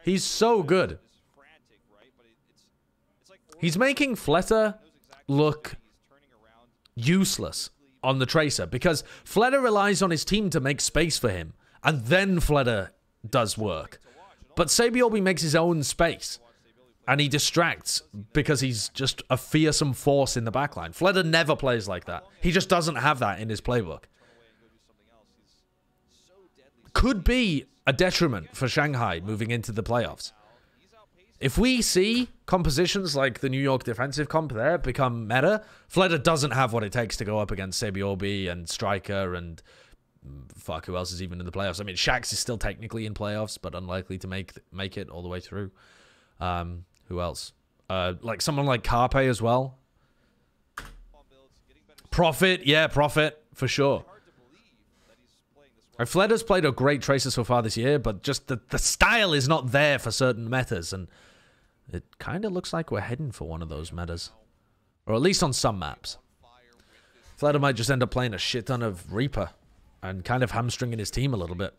Speaker 1: He's so good. He's making Fleta look useless on the Tracer because Fleta relies on his team to make space for him. And then Fleta does work. But Sabiobi makes his own space. And he distracts because he's just a fearsome force in the backline. Fleta never plays like that. He just doesn't have that in his playbook. Could be a detriment for Shanghai moving into the playoffs. If we see compositions like the New York defensive comp there become meta, Fleta doesn't have what it takes to go up against Sabiobi and Striker and fuck, who else is even in the playoffs? I mean, Shax is still technically in playoffs, but unlikely to make it all the way through. Who else? Like someone like Carpe as well. Prophet, yeah, Prophet, for sure. Fleta's played a great Tracer so far this year, but just the style is not there for certain metas, and it kind of looks like we're heading for one of those metas. Or at least on some maps. Fleta might just end up playing a shit ton of Reaper, and kind of hamstringing his team a little bit.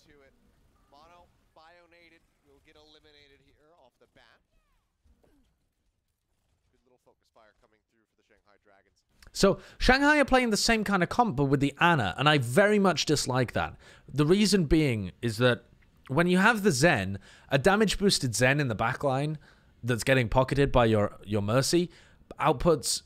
Speaker 4: little focus fire coming through for the Shanghai Dragons.
Speaker 1: So Shanghai are playing the same kind of comp, but with the Ana, and I very much dislike that. The reason being is that when you have the Zen, a damage-boosted Zen in the backline that's getting pocketed by your Mercy outputs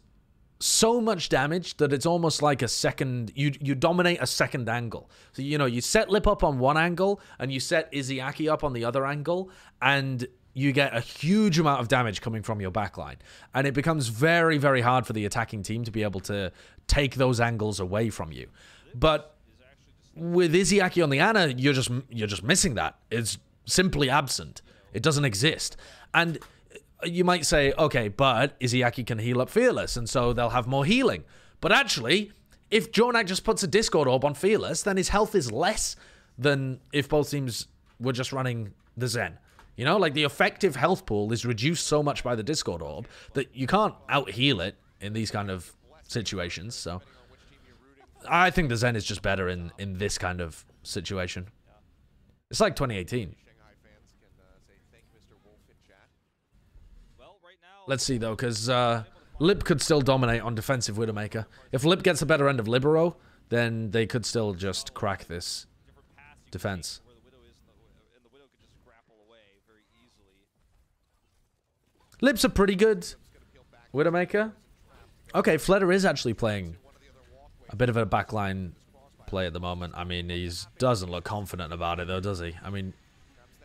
Speaker 1: so much damage that it's almost like a second, you dominate a second angle. So, you know, you set Lip up on one angle and you set Izzyaki up on the other angle, and you get a huge amount of damage coming from your backline. And it becomes very, very hard for the attacking team to be able to take those angles away from you. But with Izzyaki on the Ana, you're just missing that. It's simply absent. It doesn't exist. And you might say, okay, but Izzyaki can heal up Fearless, and so they'll have more healing. But actually, if Jonak just puts a Discord Orb on Fearless, then his health is less than if both teams were just running the Zen. You know, like the effective health pool is reduced so much by the Discord Orb that you can't out-heal it in these kind of situations. So I think the Zen is just better in this kind of situation. It's like 2018. Let's see, though, because Lip could still dominate on defensive Widowmaker. If Lip gets the better end of Libero, then they could still just crack this defense. Lip's a pretty good Widowmaker. Okay, Fleder is actually playing a bit of a backline play at the moment. I mean, he doesn't look confident about it, though, does he? I mean,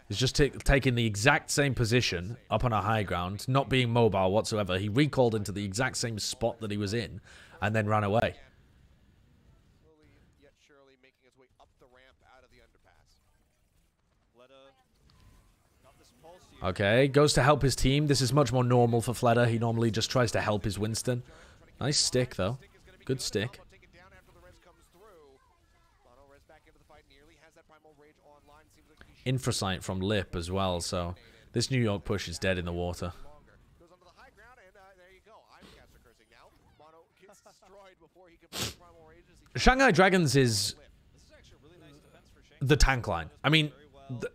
Speaker 1: he's just taking the exact same position up on a high ground, not being mobile whatsoever. He recalled into the exact same spot that he was in and then ran away. Okay, goes to help his team. This is much more normal for Fleder. He normally just tries to help his Winston. Nice stick, though. Good stick. Infrasight from Lip as well, so this New York push is dead in the water. Shanghai Dragons is the tank line. I mean,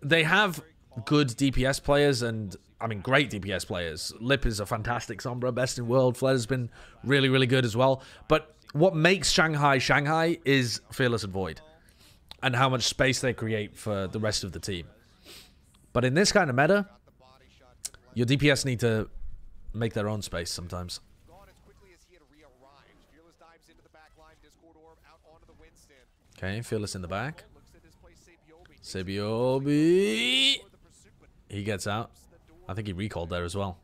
Speaker 1: they have good DPS players and, I mean, great DPS players. Lip is a fantastic Sombra, best in world. Fleder's been really, really good as well. But what makes Shanghai Shanghai is Fearless and Void, and how much space they create for the rest of the team. But in this kind of meta, your DPS need to make their own space sometimes. Okay, Fearless in the back. Sebiobi. He gets out. I think he recalled there as well.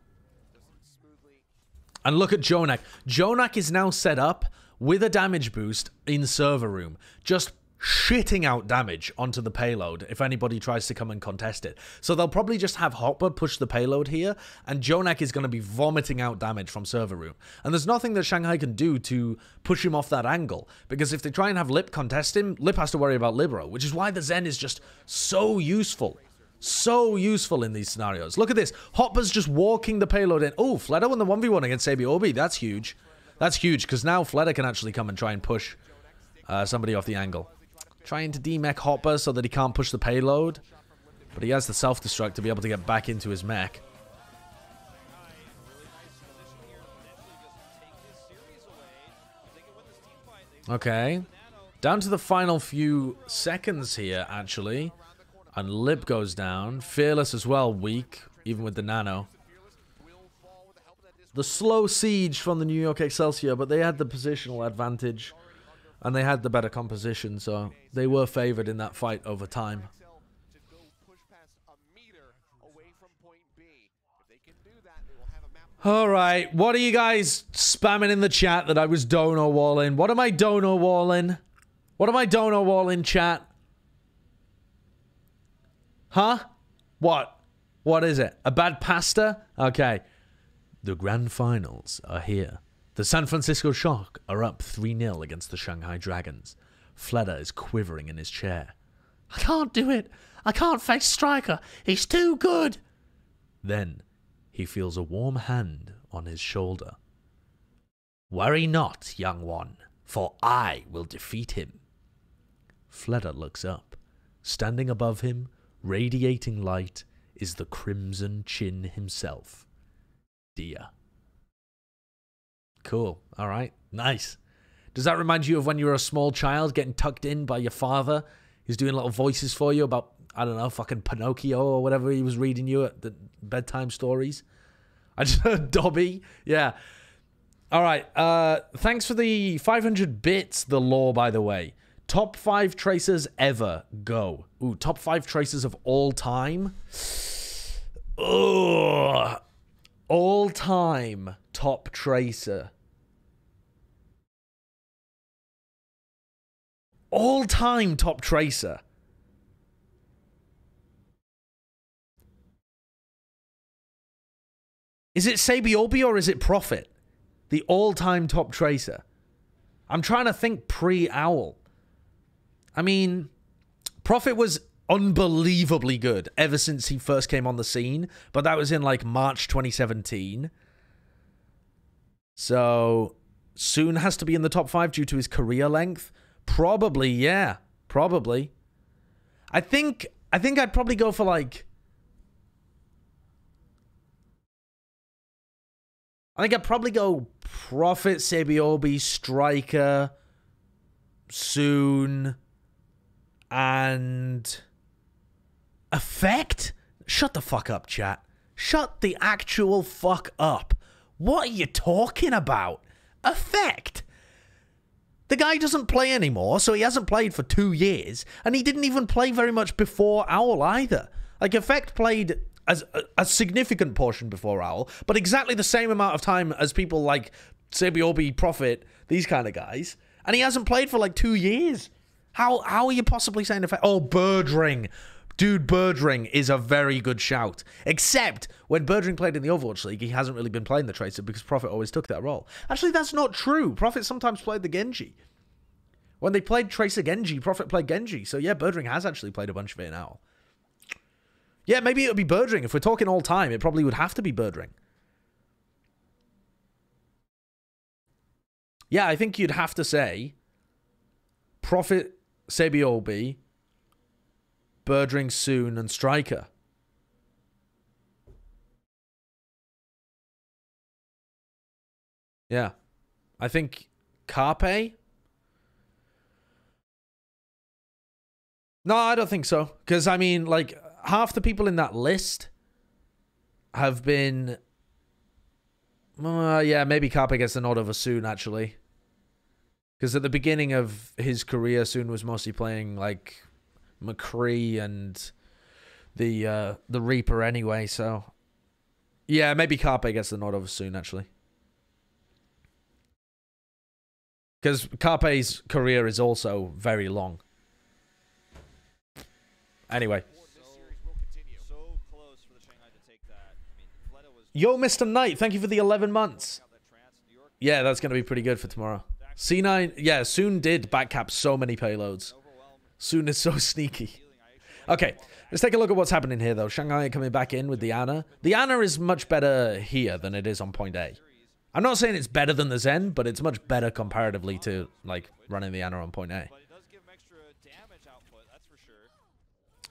Speaker 1: And look at Jonak. Jonak is now set up with a damage boost in server room. Just shitting out damage onto the payload if anybody tries to come and contest it. So they'll probably just have Hopper push the payload here, and Jonak is going to be vomiting out damage from server room. And there's nothing that Shanghai can do to push him off that angle, because if they try and have Lip contest him, Lip has to worry about Libero, which is why the Zen is just so useful. So useful in these scenarios. Look at this. Hopper's just walking the payload in. Oh, Fleder won the 1v1 against Sabiobi. That's huge. That's huge, because now Fleder can actually come and try and push somebody off the angle. Trying to demech Hopper so that he can't push the payload. But he has the self-destruct to be able to get back into his mech. Okay. Down to the final few seconds here, actually. And Lip goes down. Fearless as well, weak, even with the nano. The slow siege from the New York Excelsior, but they had the positional advantage. And they had the better composition, so they were favored in that fight over time. Alright, what are you guys spamming in the chat that I was dono walling? What am I dono walling? What am I dono walling, chat? Huh? What? What is it? A bad pasta? Okay. The grand finals are here. The San Francisco Shock are up 3-0 against the Shanghai Dragons. Fleder is quivering in his chair. I can't do it. I can't face Striker. He's too good. Then he feels a warm hand on his shoulder. Worry not, young one, for I will defeat him. Fleder looks up. Standing above him, radiating light, is the Crimson Chin himself. Dia. Cool. All right. Nice. Does that remind you of when you were a small child getting tucked in by your father? He's doing little voices for you about, I don't know, fucking Pinocchio or whatever he was reading you at the bedtime stories. I just heard Dobby. Yeah. All right. Thanks for the 500 bits, the law, by the way. Top 5 tracers ever. Go. Ooh, top 5 tracers of all time. Ugh. All time top tracer. All time top tracer. Is it Sabiobi or is it Prophet? The all-time top tracer. I'm trying to think pre-Owl. I mean, Prophet was unbelievably good ever since he first came on the scene, but that was in like March 2017. So Soon has to be in the top 5 due to his career length. Probably, yeah. Probably. I think I'd probably go for like... I think I'd probably go Prophet, Sabiobi, Striker, Soon, and... Effect? Shut the fuck up, chat. Shut the actual fuck up. What are you talking about? Effect? The guy doesn't play anymore, so he hasn't played for 2 years, and he didn't even play very much before Owl either. Like, Effect played as a significant portion before Owl, but exactly the same amount of time as people like Sabiobi, Prophet, these kind of guys, and he hasn't played for like 2 years. How are you possibly saying Effect? Oh, Birdring. Dude, Birdring is a very good shout. Except when Birdring played in the Overwatch League, he hasn't really been playing the Tracer because Prophet always took that role. Actually, that's not true. Prophet sometimes played the Genji. When they played Tracer Genji, Prophet played Genji. So yeah, Birdring has actually played a bunch of it in Owl. Yeah, maybe it would be Birdring. If we're talking all time, it probably would have to be Birdring. Yeah, I think you'd have to say Prophet, Sabiobi, Birdring, Soon, and Striker. Yeah. I think Carpe? No, I don't think so. Because, I mean, like, half the people in that list have been... yeah, maybe Carpe gets the nod over Soon, actually. Because at the beginning of his career, Soon was mostly playing, like... McCree and the Reaper anyway, so yeah, maybe Carpe gets the nod over Soon, actually, because Carpe's career is also very long. Anyway,
Speaker 3: So close for the Shanghai to take that. I mean, Fleta was
Speaker 1: yo, Mr. Knight, thank you for the 11 months. Yeah, that's gonna be pretty good for tomorrow. C9, yeah, Soon did backcap so many payloads. Soon is so sneaky. Okay, let's take a look at what's happening here, though. Shanghai coming back in with the Ana. The Ana is much better here than it is on point A. I'm not saying it's better than the Zen, but it's much better comparatively to, like, running the Ana on point A.
Speaker 3: but it does give him extra damage output, that's for sure.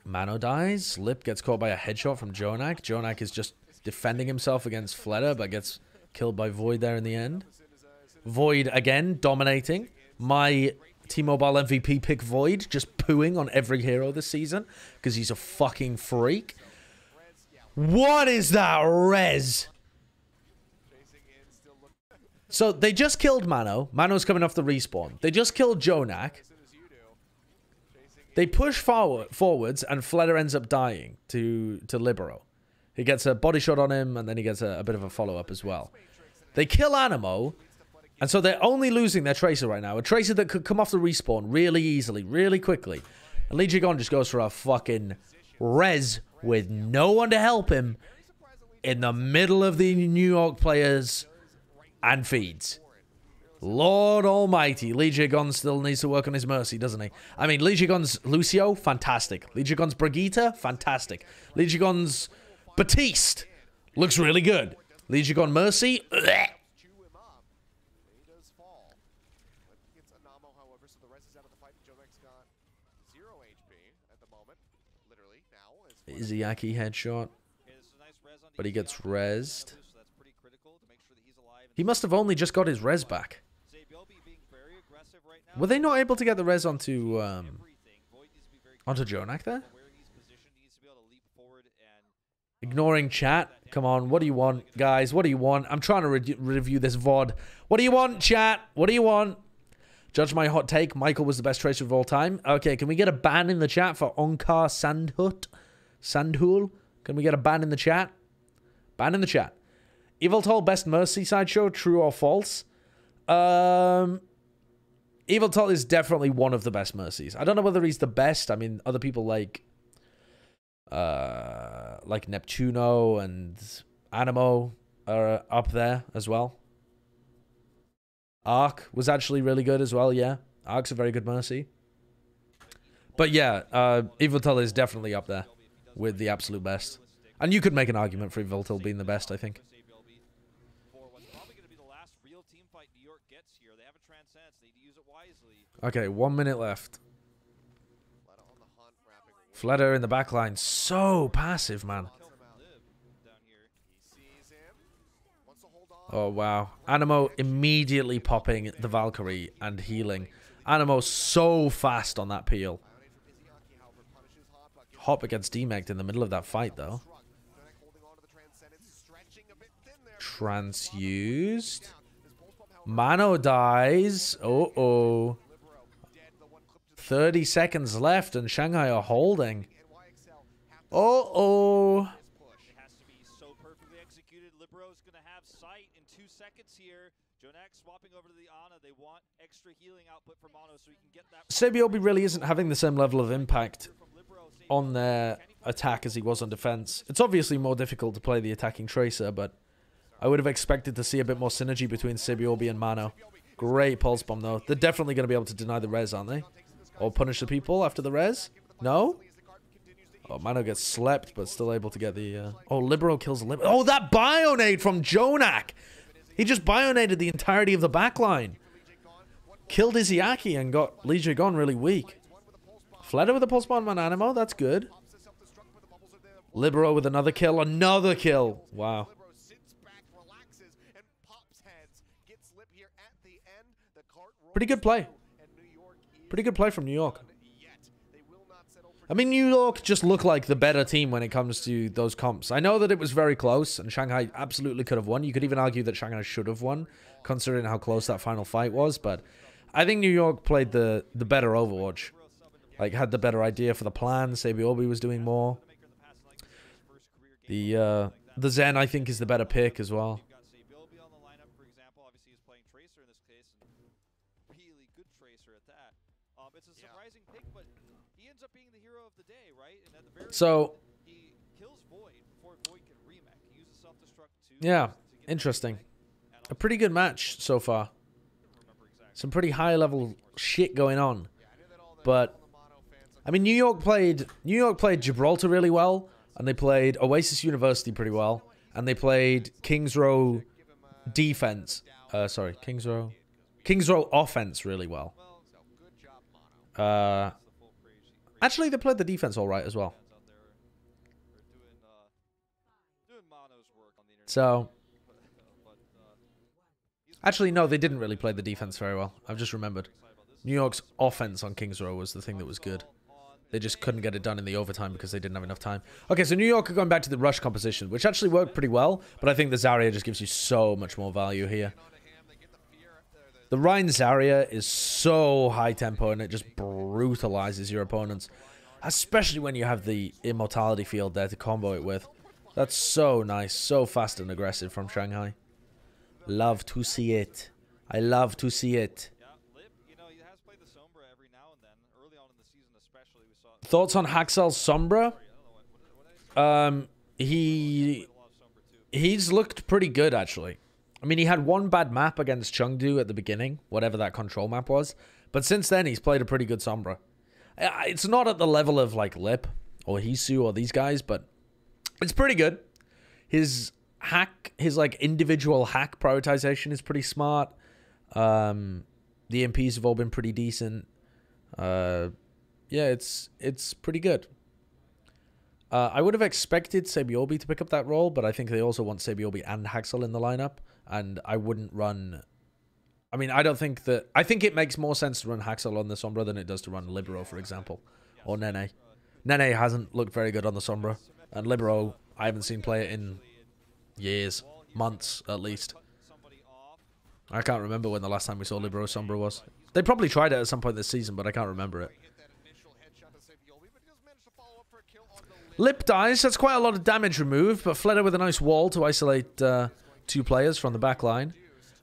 Speaker 1: Mano dies. Lip gets caught by a headshot from Jonak. Jonak is just defending himself against Fleta, but gets killed by Void there in the end. Void, again, dominating. My... T-Mobile MVP pick Void, just pooing on every hero this season because he's a fucking freak. What is that res? So they just killed Mano. Mano's coming off the respawn. They just killed Jonak. They push forwards and Fleta ends up dying to Libero. He gets a body shot on him and then he gets a bit of a follow-up as well. They kill Animo. And so they're only losing their Tracer right now. A Tracer that could come off the respawn really easily, really quickly. And Lee Jigon just goes for a fucking res with no one to help him in the middle of the New York players and feeds. Lord almighty. Lee Jigon still needs to work on his mercy, doesn't he? I mean, Lee Jigon's Lucio, fantastic. Lee Jigon's Brigitte, fantastic. Lee Jigon's Batiste looks really good. Lee Jigon Mercy, bleh. Izayaki headshot, but he gets rezzed. He must have only just got his res back. Were they not able to get the res onto Jonak there? Ignoring chat. Come on, what do you want, guys? What do you want? I'm trying to review this VOD. What do you want, chat? What do you want? Judge my hot take. Michael was the best tracer of all time. Okay, can we get a ban in the chat for Onkar Sandhul? Can we get a ban in the chat? Ban in the chat. Eviltol, best Mercy sideshow, true or false? Eviltol is definitely one of the best Mercies. I don't know whether he's the best. I mean, other people like Neptuno and Animo are up there as well. Arc was actually really good as well, yeah. Arc's a very good Mercy. But yeah, Eviltol is definitely up there with the absolute best. And you could make an argument for Eviltol being the best, I think. Okay, 1 minute left. Fleta in the backline. So passive, man. Oh, wow. Animo immediately popping the Valkyrie and healing. Animo so fast on that peel. Hop against DMEG'd in the middle of that fight, though. Transused. Mano dies. Uh-oh. 30 seconds left and Shanghai are holding. Uh-oh. Sebiobi really isn't having the same level of impact on their attack as he was on defense. It's obviously more difficult to play the attacking tracer, but I would have expected to see a bit more synergy between Sebiobi and Mano. Great pulse bomb, though. They're definitely going to be able to deny the res, aren't they? Or punish the people after the res? No? Oh, Mano gets slept, but still able to get the... Oh, Libero kills the Libero. Oh, that Bionade from Jonak! He just Bionaded the entirety of the backline. Killed Izzyaki and got Liege gone really weak. Fleta with a pulse bomb on Animo. That's good. Libero with another kill. Another kill. Wow. Pretty good play. Pretty good play from New York. I mean, New York just look like the better team when it comes to those comps. I know that it was very close, and Shanghai absolutely could have won. You could even argue that Shanghai should have won, considering how close that final fight was. But I think New York played the better Overwatch. Like, had the better idea for the plan. Sebiobi was doing more. The Zen, I think, is the better pick as well. So, yeah, interesting. A pretty good match so far. Some pretty high-level shit going on. But, I mean, New York played Gibraltar really well, and they played Oasis University pretty well, and they played Kings Row defense. Kings Row offense really well. Actually, they played the defense all right as well. So, actually, no, they didn't really play the defense very well. I've just remembered. New York's offense on Kings Row was the thing that was good. They just couldn't get it done in the overtime because they didn't have enough time. Okay, so New York are going back to the rush composition, which actually worked pretty well, but I think the Zarya just gives you so much more value here. The Rein Zarya is so high tempo and it just brutalizes your opponents, especially when you have the immortality field there to combo it with. That's so nice, so fast and aggressive from Shanghai. Love to see it. I love to see it. Thoughts on Haxel's Sombra? He's looked pretty good, actually. I mean, he had one bad map against Chengdu at the beginning, whatever that control map was. But since then, he's played a pretty good Sombra. It's not at the level of, like, Lip or Hisu or these guys, but it's pretty good. His like, individual hack prioritization is pretty smart. The MPs have all been pretty decent. Yeah, it's pretty good. I would have expected Sabiobi to pick up that role, but I think they also want Sabiobi and Haxel in the lineup, and I wouldn't run... I mean, I don't think that... I think it makes more sense to run Haxel on the Sombra than it does to run Libero, for example, or Nene. Nene hasn't looked very good on the Sombra, and Libero, I haven't seen play it in years, months at least. I can't remember when the last time we saw Libero Sombra was. They probably tried it at some point this season, but I can't remember it. Lip dies, that's quite a lot of damage removed, but Fleder with a nice wall to isolate 2 players from the back line.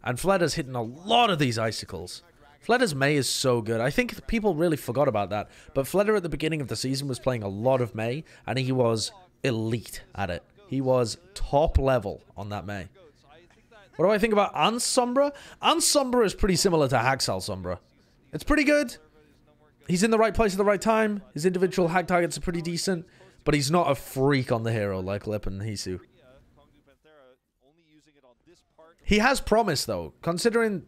Speaker 1: And Fleder's hitting a lot of these icicles. Fleder's Mei is so good. I think people really forgot about that. But Fleder at the beginning of the season was playing a lot of Mei, and he was elite at it. He was top level on that Mei. What do I think about Ans Sombra? Ans Sombra is pretty similar to Haxal Sombra. It's pretty good. He's in the right place at the right time. His individual hack targets are pretty decent. But he's not a freak on the hero like Lip and Hisu. He has promise, though. Considering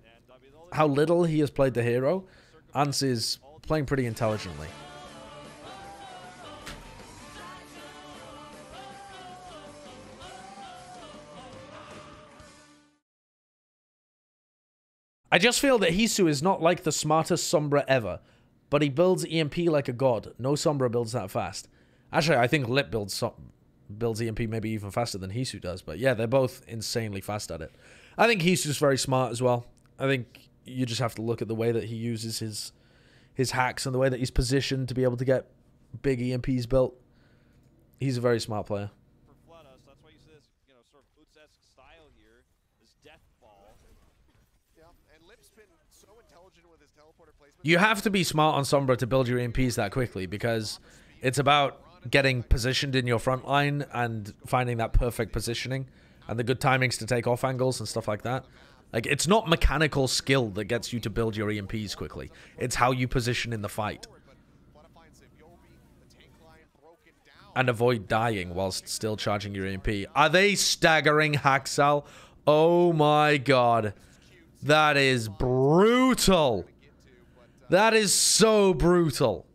Speaker 1: how little he has played the hero, Ans is playing pretty intelligently. I just feel that Hisu is not like the smartest Sombra ever, but he builds EMP like a god. No Sombra builds that fast. Actually, I think Lip builds EMP maybe even faster than Hisu does. But yeah, they're both insanely fast at it. I think Hisu's very smart as well. I think you just have to look at the way that he uses his hacks and the way that he's positioned to be able to get big EMPs built. He's a very smart player.
Speaker 3: For Fleda, so that's why you see this, sort of Utz-esque style here, this death ball.
Speaker 4: Yeah, and Lip's been so intelligent with his teleporter placement.
Speaker 1: You have to be smart on Sombra to build your EMPs that quickly because it's about getting positioned in your front line and finding that perfect positioning and the good timings to take off angles and stuff like that. Like, it's not mechanical skill that gets you to build your EMPs quickly. It's how you position in the fight. And avoid dying whilst still charging your EMP. Are they staggering Haxal? Oh my god. That is brutal. That is so brutal.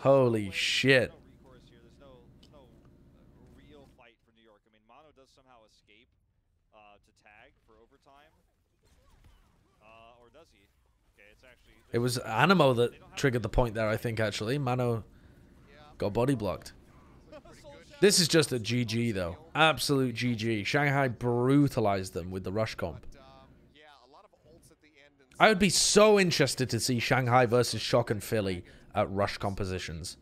Speaker 1: Holy shit.
Speaker 3: There's no real fight for New York. I mean, Mono does somehow escape to tag for overtime. Or does he? Okay, it's actually...
Speaker 1: It was Animo that triggered the point there, I think, actually. Mano got body blocked. This is just a GG, though. Absolute GG. Shanghai brutalized them with the rush comp. I would be so interested to see Shanghai versus Shock and Philly at rush compositions.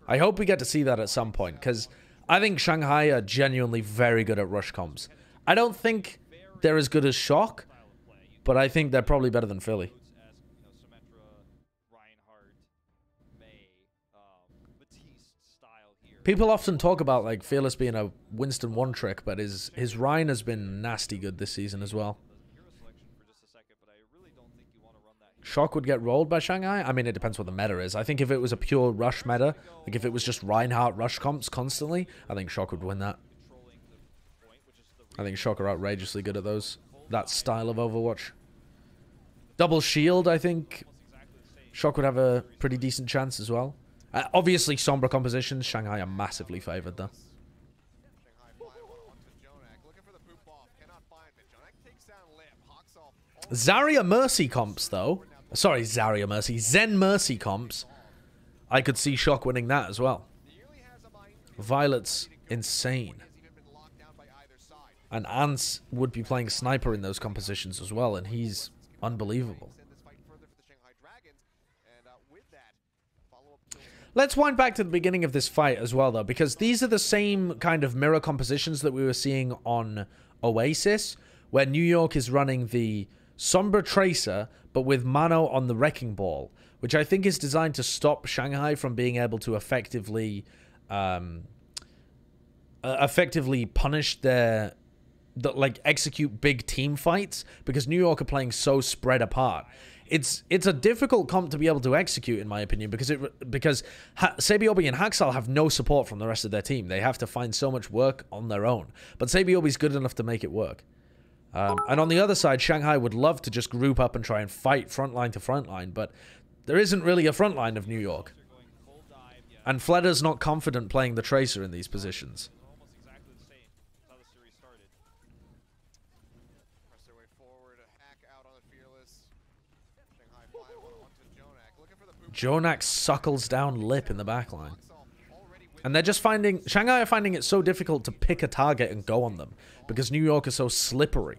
Speaker 1: I hope we get to see that at some point, because I think Shanghai are genuinely very good at rush comps. I don't think they're as good as Shock, but I think they're probably better than Philly. People often talk about like Fearless being a Winston one trick, but his Rhine has been nasty good this season as well. Shock would get rolled by Shanghai? I mean, it depends what the meta is. I think if it was a pure rush meta, like if it was just Reinhardt rush comps constantly, I think Shock would win that. I think Shock are outrageously good at those. That style of Overwatch. Double shield, I think Shock would have a pretty decent chance as well. Obviously, Sombra compositions, Shanghai are massively favored though. Zarya Mercy comps though. Sorry, Zarya Mercy. Zen Mercy comps. I could see Shock winning that as well. Violet's insane. And Ants would be playing Sniper in those compositions as well, and he's unbelievable. Let's wind back to the beginning of this fight as well, though, because these are the same kind of mirror compositions that we were seeing on Oasis, where New York is running the Sombra Tracer, but with Mano on the Wrecking Ball, which I think is designed to stop Shanghai from being able to effectively punish their... like execute big team fights, because New York are playing so spread apart. It's a difficult comp to be able to execute, in my opinion, because Sabiobi and Haxal have no support from the rest of their team. They have to find so much work on their own. But Sabiobi's good enough to make it work. And on the other side, Shanghai would love to just group up and try and fight frontline to frontline, but there isn't really a frontline of New York. And Fleder's not confident playing the Tracer in these positions.
Speaker 3: Almost exactly the same. That's how the series started.
Speaker 4: Press their way forward. A hack out on the Fearless. Shanghai flying one onto Jonak. Looking for the boom.
Speaker 1: Jonak suckles down Lip in the backline. And they're just finding... Shanghai are finding it so difficult to pick a target and go on them. Because New York is so slippery.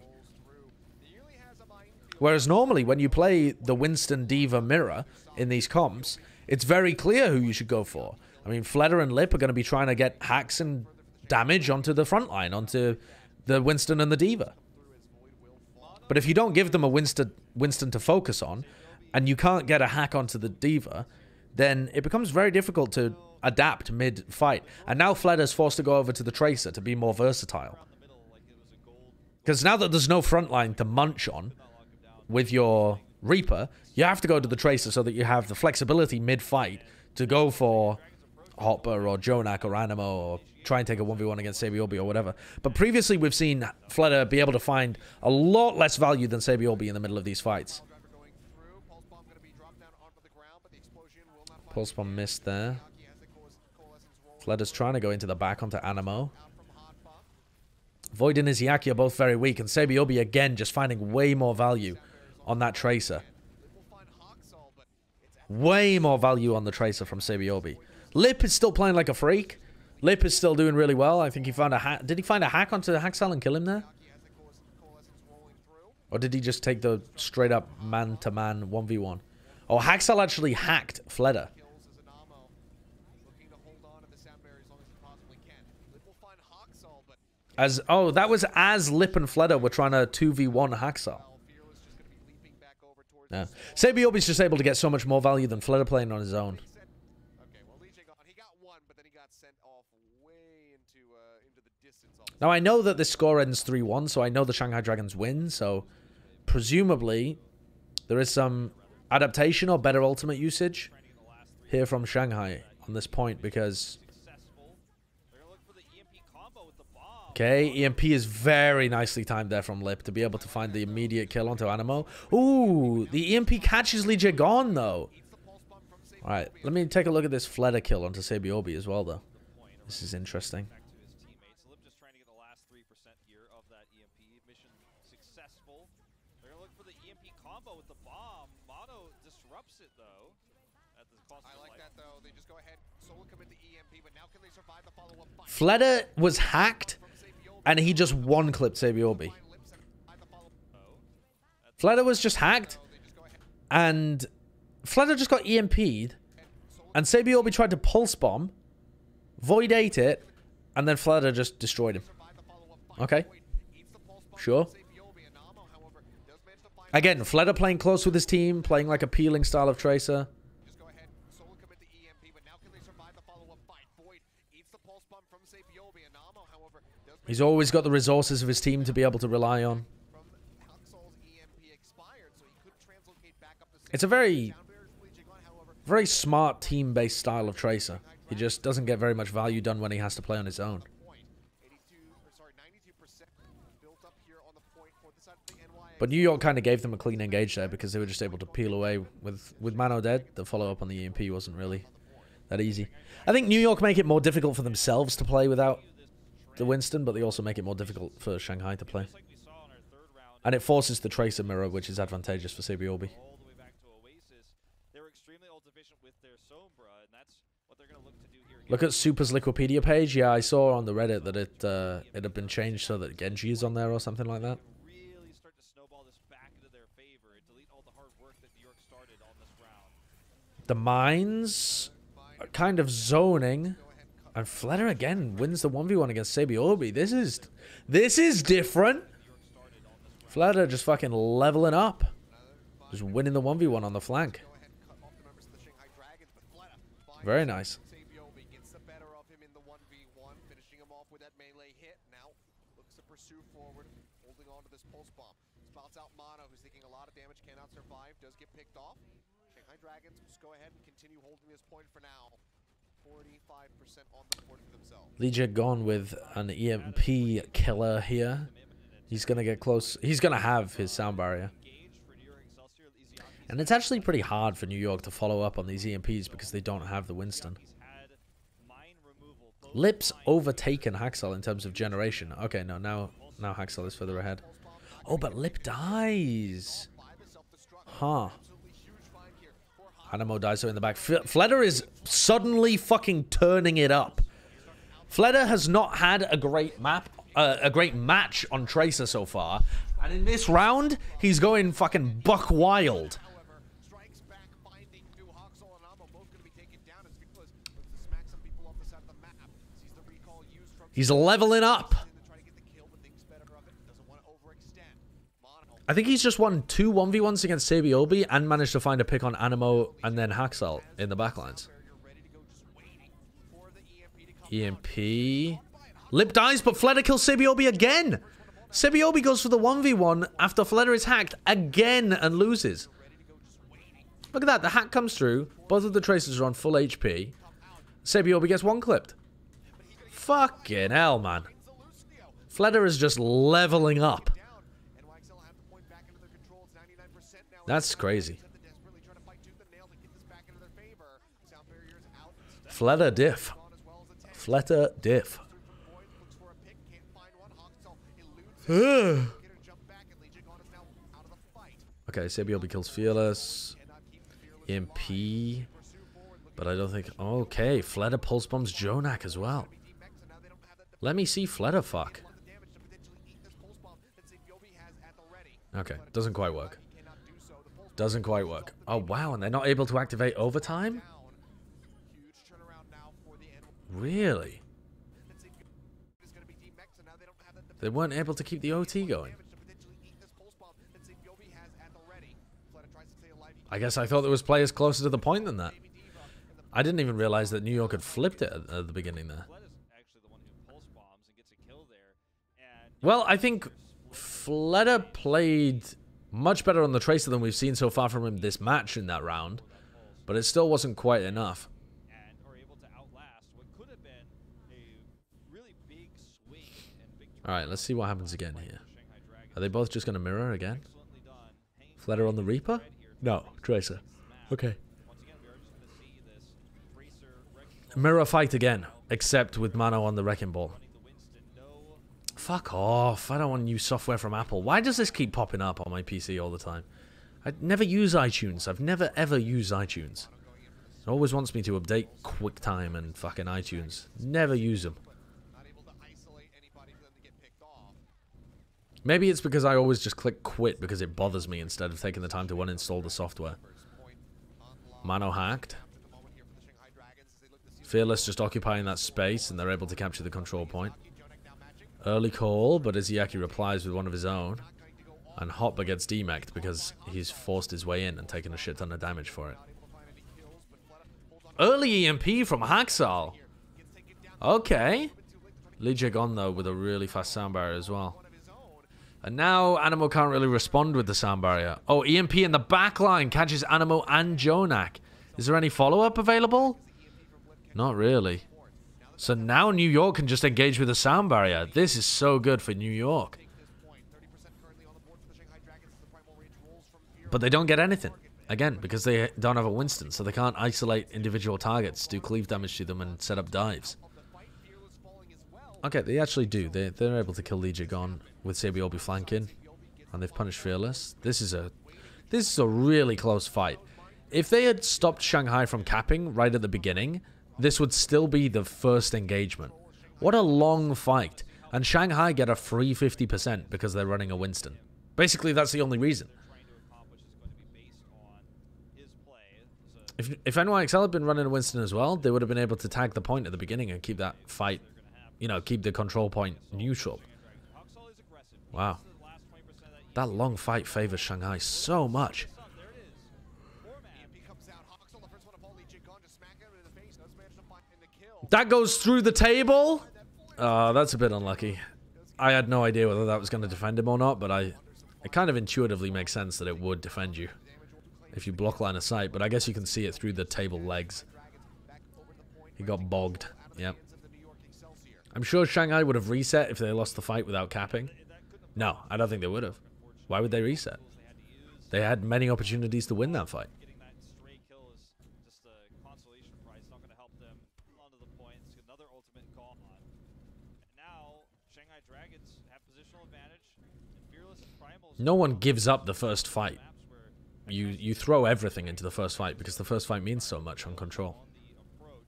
Speaker 1: Whereas normally when you play the Winston Diva mirror in these comps, it's very clear who you should go for. I mean, Fleder and Lip are going to be trying to get hacks and damage onto the front line, onto the Winston and the Diva. But if you don't give them a Winston to focus on, and you can't get a hack onto the Diva, then it becomes very difficult to adapt mid-fight. And now Fleder's forced to go over to the Tracer to be more versatile. Because now that there's no front line to munch on with your Reaper, you have to go to the Tracer so that you have the flexibility mid-fight to go for Hopper or Jonak or Animo or try and take a 1v1 against Sabiorbi or whatever. But previously we've seen Fleder be able to find a lot less value than Sabiorbi in the middle of these fights. Pulse bomb missed there. Fleder's trying to go into the back onto Animo. Void and Izayaki are both very weak, and Sabiorbi again just finding way more value on that Tracer. Way more value on the Tracer from Sabiorbi. Lip is still playing like a freak. Lip is still doing really well. I think he found a hack. Did he find a hack onto the Haxal and kill him there? Or did he just take the straight up man-to-man 1v1? Oh, Haxal actually hacked Fleder. Oh, that was as Lip and Fleder were trying to 2v1 Haxal. Yeah. Sabiorbi's just able to get so much more value than Fleder playing on his own. Now, I know that this score ends 3-1, so I know the Shanghai Dragons win, so presumably there is some adaptation or better ultimate usage here from Shanghai on this point, because... Okay, EMP is very nicely timed there from Lip to be able to find the immediate kill onto Animo. Ooh, the EMP catches Lee Jae though. Alright, let me take a look at this Fleder kill onto Sabiorbi as well, though. This is interesting. Fleder was hacked, and he just one-clipped Sabiorbi. Fleder was just hacked, and Fleder just got EMP'd, and Sabiorbi tried to pulse bomb, Void ate it, and then Fleder just destroyed him. Okay. Sure. Again, Fleder playing close with his team, playing like a peeling style of Tracer. He's always got the resources of his team to be able to rely on. It's a very smart team-based style of Tracer. He just doesn't get very much value done when he has to play on his own. But New York kind of gave them a clean engage there because they were just able to peel away with Mano dead. The follow-up on the EMP wasn't really that easy. I think New York make it more difficult for themselves to play without the Winston, but they also make it more difficult for Shanghai to play. And it forces the Tracer mirror, which is advantageous for Sabiorbi. Look at Super's Liquipedia page. Yeah, I saw on the Reddit that it had been changed so that Genji is on there or something like that. The mines are kind of zoning. And Fleder again wins the 1v1 against Sabiorbi. This is different. Fleder just fucking leveling up. Just winning the 1v1 on the flank. Very nice. Lee Jae with an EMP killer here. He's going to get close. He's going to have his sound barrier. And it's actually pretty hard for New York to follow up on these EMPs because they don't have the Winston. Lip's overtaken Haxel in terms of generation. Okay, no, now Haxel is further ahead. Oh, but Lip dies. Huh. Animo dies in the back. Fleder is suddenly fucking turning it up. Fleder has not had a great match on Tracer so far. And in this round, he's going fucking buck wild. He's leveling up. I think he's just won 2 1v1s against Sabiobi and managed to find a pick on Animo and then Haxel in the backlines. EMP. Lip dies, but Fleder kills Sabiobi again. Sabiobi goes for the 1v1 after Fleder is hacked again and loses. Look at that. The hack comes through. Both of the Tracers are on full HP. Sabiobi gets one clipped. Fucking hell, man. Fleder is just leveling up. That's crazy. Fleder diff. Fleder diff. Okay, Sabiobi kills Fearless. EMP. But I don't think... Okay, Fleder pulse bombs Jonak as well. Let me see Fleder fuck. Okay, doesn't quite work. Doesn't quite work. Oh, wow, and they're not able to activate overtime? Really? They weren't able to keep the OT going. I guess I thought there was players closer to the point than that. I didn't even realize that New York had flipped it at the beginning there. Well, I think Fleder played much better on the Tracer than we've seen so far from him this match in that round, but it still wasn't quite enough. Alright, let's see what happens again here. Are they both just going to mirror again? Fleder on the Reaper? No, Tracer. Okay. Mirror fight again, except with Mano on the Wrecking Ball. Fuck off. I don't want new software from Apple. Why does this keep popping up on my PC all the time? I never use iTunes. I've never ever used iTunes. It always wants me to update QuickTime and fucking iTunes. Never use them. Maybe it's because I always just click quit because it bothers me instead of taking the time to uninstall the software. Mano hacked. Fearless just occupying that space and they're able to capture the control point. Early call, but Izayaki replies with one of his own. And Hopper gets demeched because he's forced his way in and taken a shit ton of damage for it. Early EMP from Haxel. Okay. Lijic on though with a really fast sound barrier as well. And now Animo can't really respond with the sound barrier. Oh, EMP in the back line catches Animo and Jonak. Is there any follow-up available? Not really. So now New York can just engage with the sound barrier. This is so good for New York. But they don't get anything. Again, because they don't have a Winston, so they can't isolate individual targets, do cleave damage to them, and set up dives. Okay, they actually do. They're able to kill Lijic with Sabiobi flanking. And they've punished Fearless. This is a really close fight. If they had stopped Shanghai from capping right at the beginning, this would still be the first engagement. What a long fight. And Shanghai get a free 50% because they're running a Winston. Basically, that's the only reason. If NYXL had been running a Winston as well, they would have been able to tag the point at the beginning and keep that fight, you know, keep the control point neutral. Wow. That long fight favors Shanghai so much. That goes through the table. That's a bit unlucky. I had no idea whether that was going to defend him or not, but it kind of intuitively makes sense that it would defend you if you block line of sight, but I guess you can see it through the table legs. He got bogged. Yep. I'm sure Shanghai would have reset if they lost the fight without capping. No, I don't think they would have. Why would they reset? They had many opportunities to win that fight.
Speaker 3: Dragons have positional advantage, and Fearless and Primal's
Speaker 1: No one gives up the first fight.
Speaker 3: maps where
Speaker 1: You throw everything into the first fight because the first fight means so much on control.
Speaker 3: on the approach.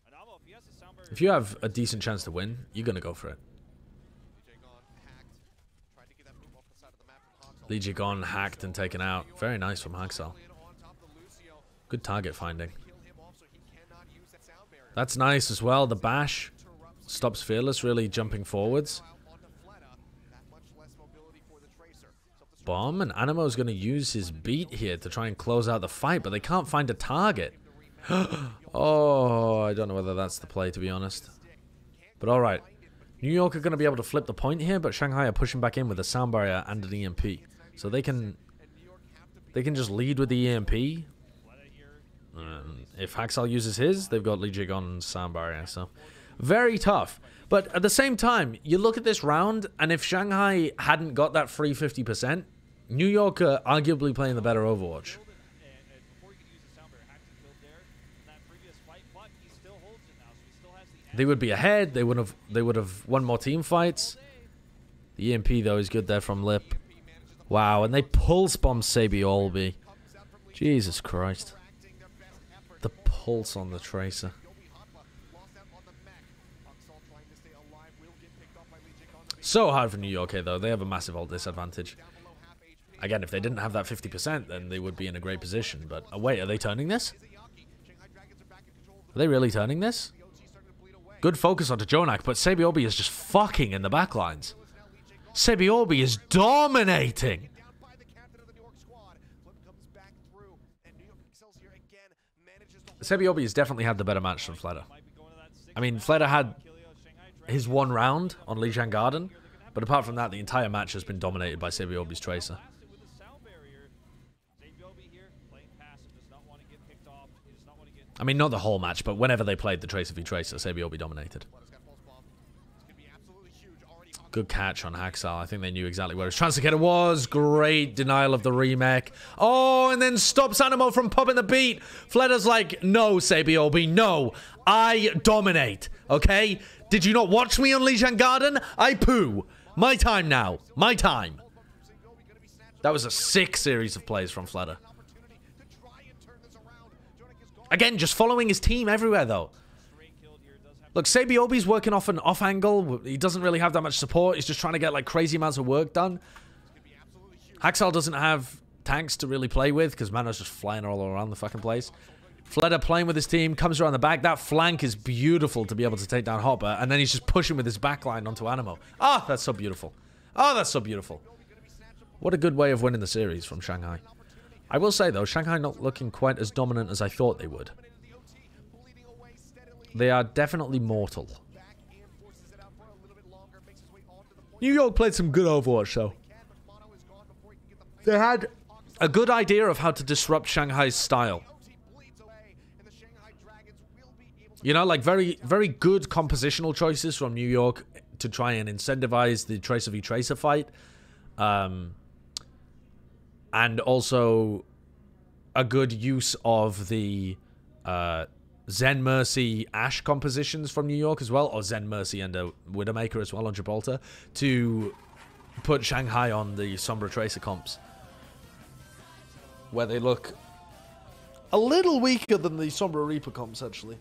Speaker 3: Anamo, if he has his sound barrier,
Speaker 1: If you have a decent chance to win, you're gonna go for it. Legion gone, hacked, and taken out. Very nice from Haxel. Good target finding. That's nice as well. The bash stops Fearless really jumping forwards. Bomb, and Anamo's going to use his beat here to try and close out the fight, but they can't find a target. Oh, I don't know whether that's the play, to be honest. But alright. New York are going to be able to flip the point here, but Shanghai are pushing back in with a sound barrier and an EMP. So they can just lead with the EMP. If Haxel uses his, they've got Legion on sound barrier. So very tough. But at the same time, you look at this round, and if Shanghai hadn't got that free 50%, New York are arguably playing the better Overwatch.
Speaker 3: before he could use the sound barrier, Hacked killed there in that previous fight, but he still holds it now, so he still has the
Speaker 1: They would be ahead. They would have won more team fights. The EMP though is good there from Lip. Wow, and they pulse bomb Sabiolby. Jesus Christ. The pulse on the Tracer. So hard for New York here though. They have a massive ult disadvantage. Again, if they didn't have that 50%, then they would be in a great position. But wait, are they turning this? Are they really turning this? Good focus onto Jonak, but Sabiolby is just fucking in the backlines. Sabiolby is dominating. Sabiolby has definitely had the better match than Fleder. I mean, Fleder had his one round on Lijiang Garden, but apart from that, the entire match has been dominated by Sabiolby's Tracer. I mean, not the whole match, but whenever they played the Tracer v Tracer, Sabiolby dominated. Good catch on Haxel. I think they knew exactly where his Translocator was. Great denial of the remake. Oh, and then stops Animo from popping the beat. Fleder's like, no, Sabiolby, no. I dominate, okay? Did you not watch me on Lijiang Garden? I poo. My time now. My time. That was a sick series of plays from Fleder. Again, just following his team everywhere, though. Look, Sabiolby's working off an off angle. He doesn't really have that much support. He's just trying to get like crazy amounts of work done. Haxel doesn't have tanks to really play with because Mano's just flying all around the fucking place. Fleder playing with his team, comes around the back. That flank is beautiful to be able to take down Hopper. And then he's just pushing with his backline onto Animo. Ah, that's so beautiful. Oh, that's so beautiful. What a good way of winning the series from Shanghai. I will say, though, Shanghai not looking quite as dominant as I thought they would. They are definitely mortal. New York played some good Overwatch, though. They had a good idea of how to disrupt Shanghai's style. You know, like very, very good compositional choices from New York to try and incentivize the Tracer v Tracer fight. And also a good use of the Zen Mercy Ashe compositions from New York as well, or Zen Mercy and a Widowmaker as well on Gibraltar, to put Shanghai on the Sombra Tracer comps, where they look a little weaker than the Sombra Reaper comps, actually.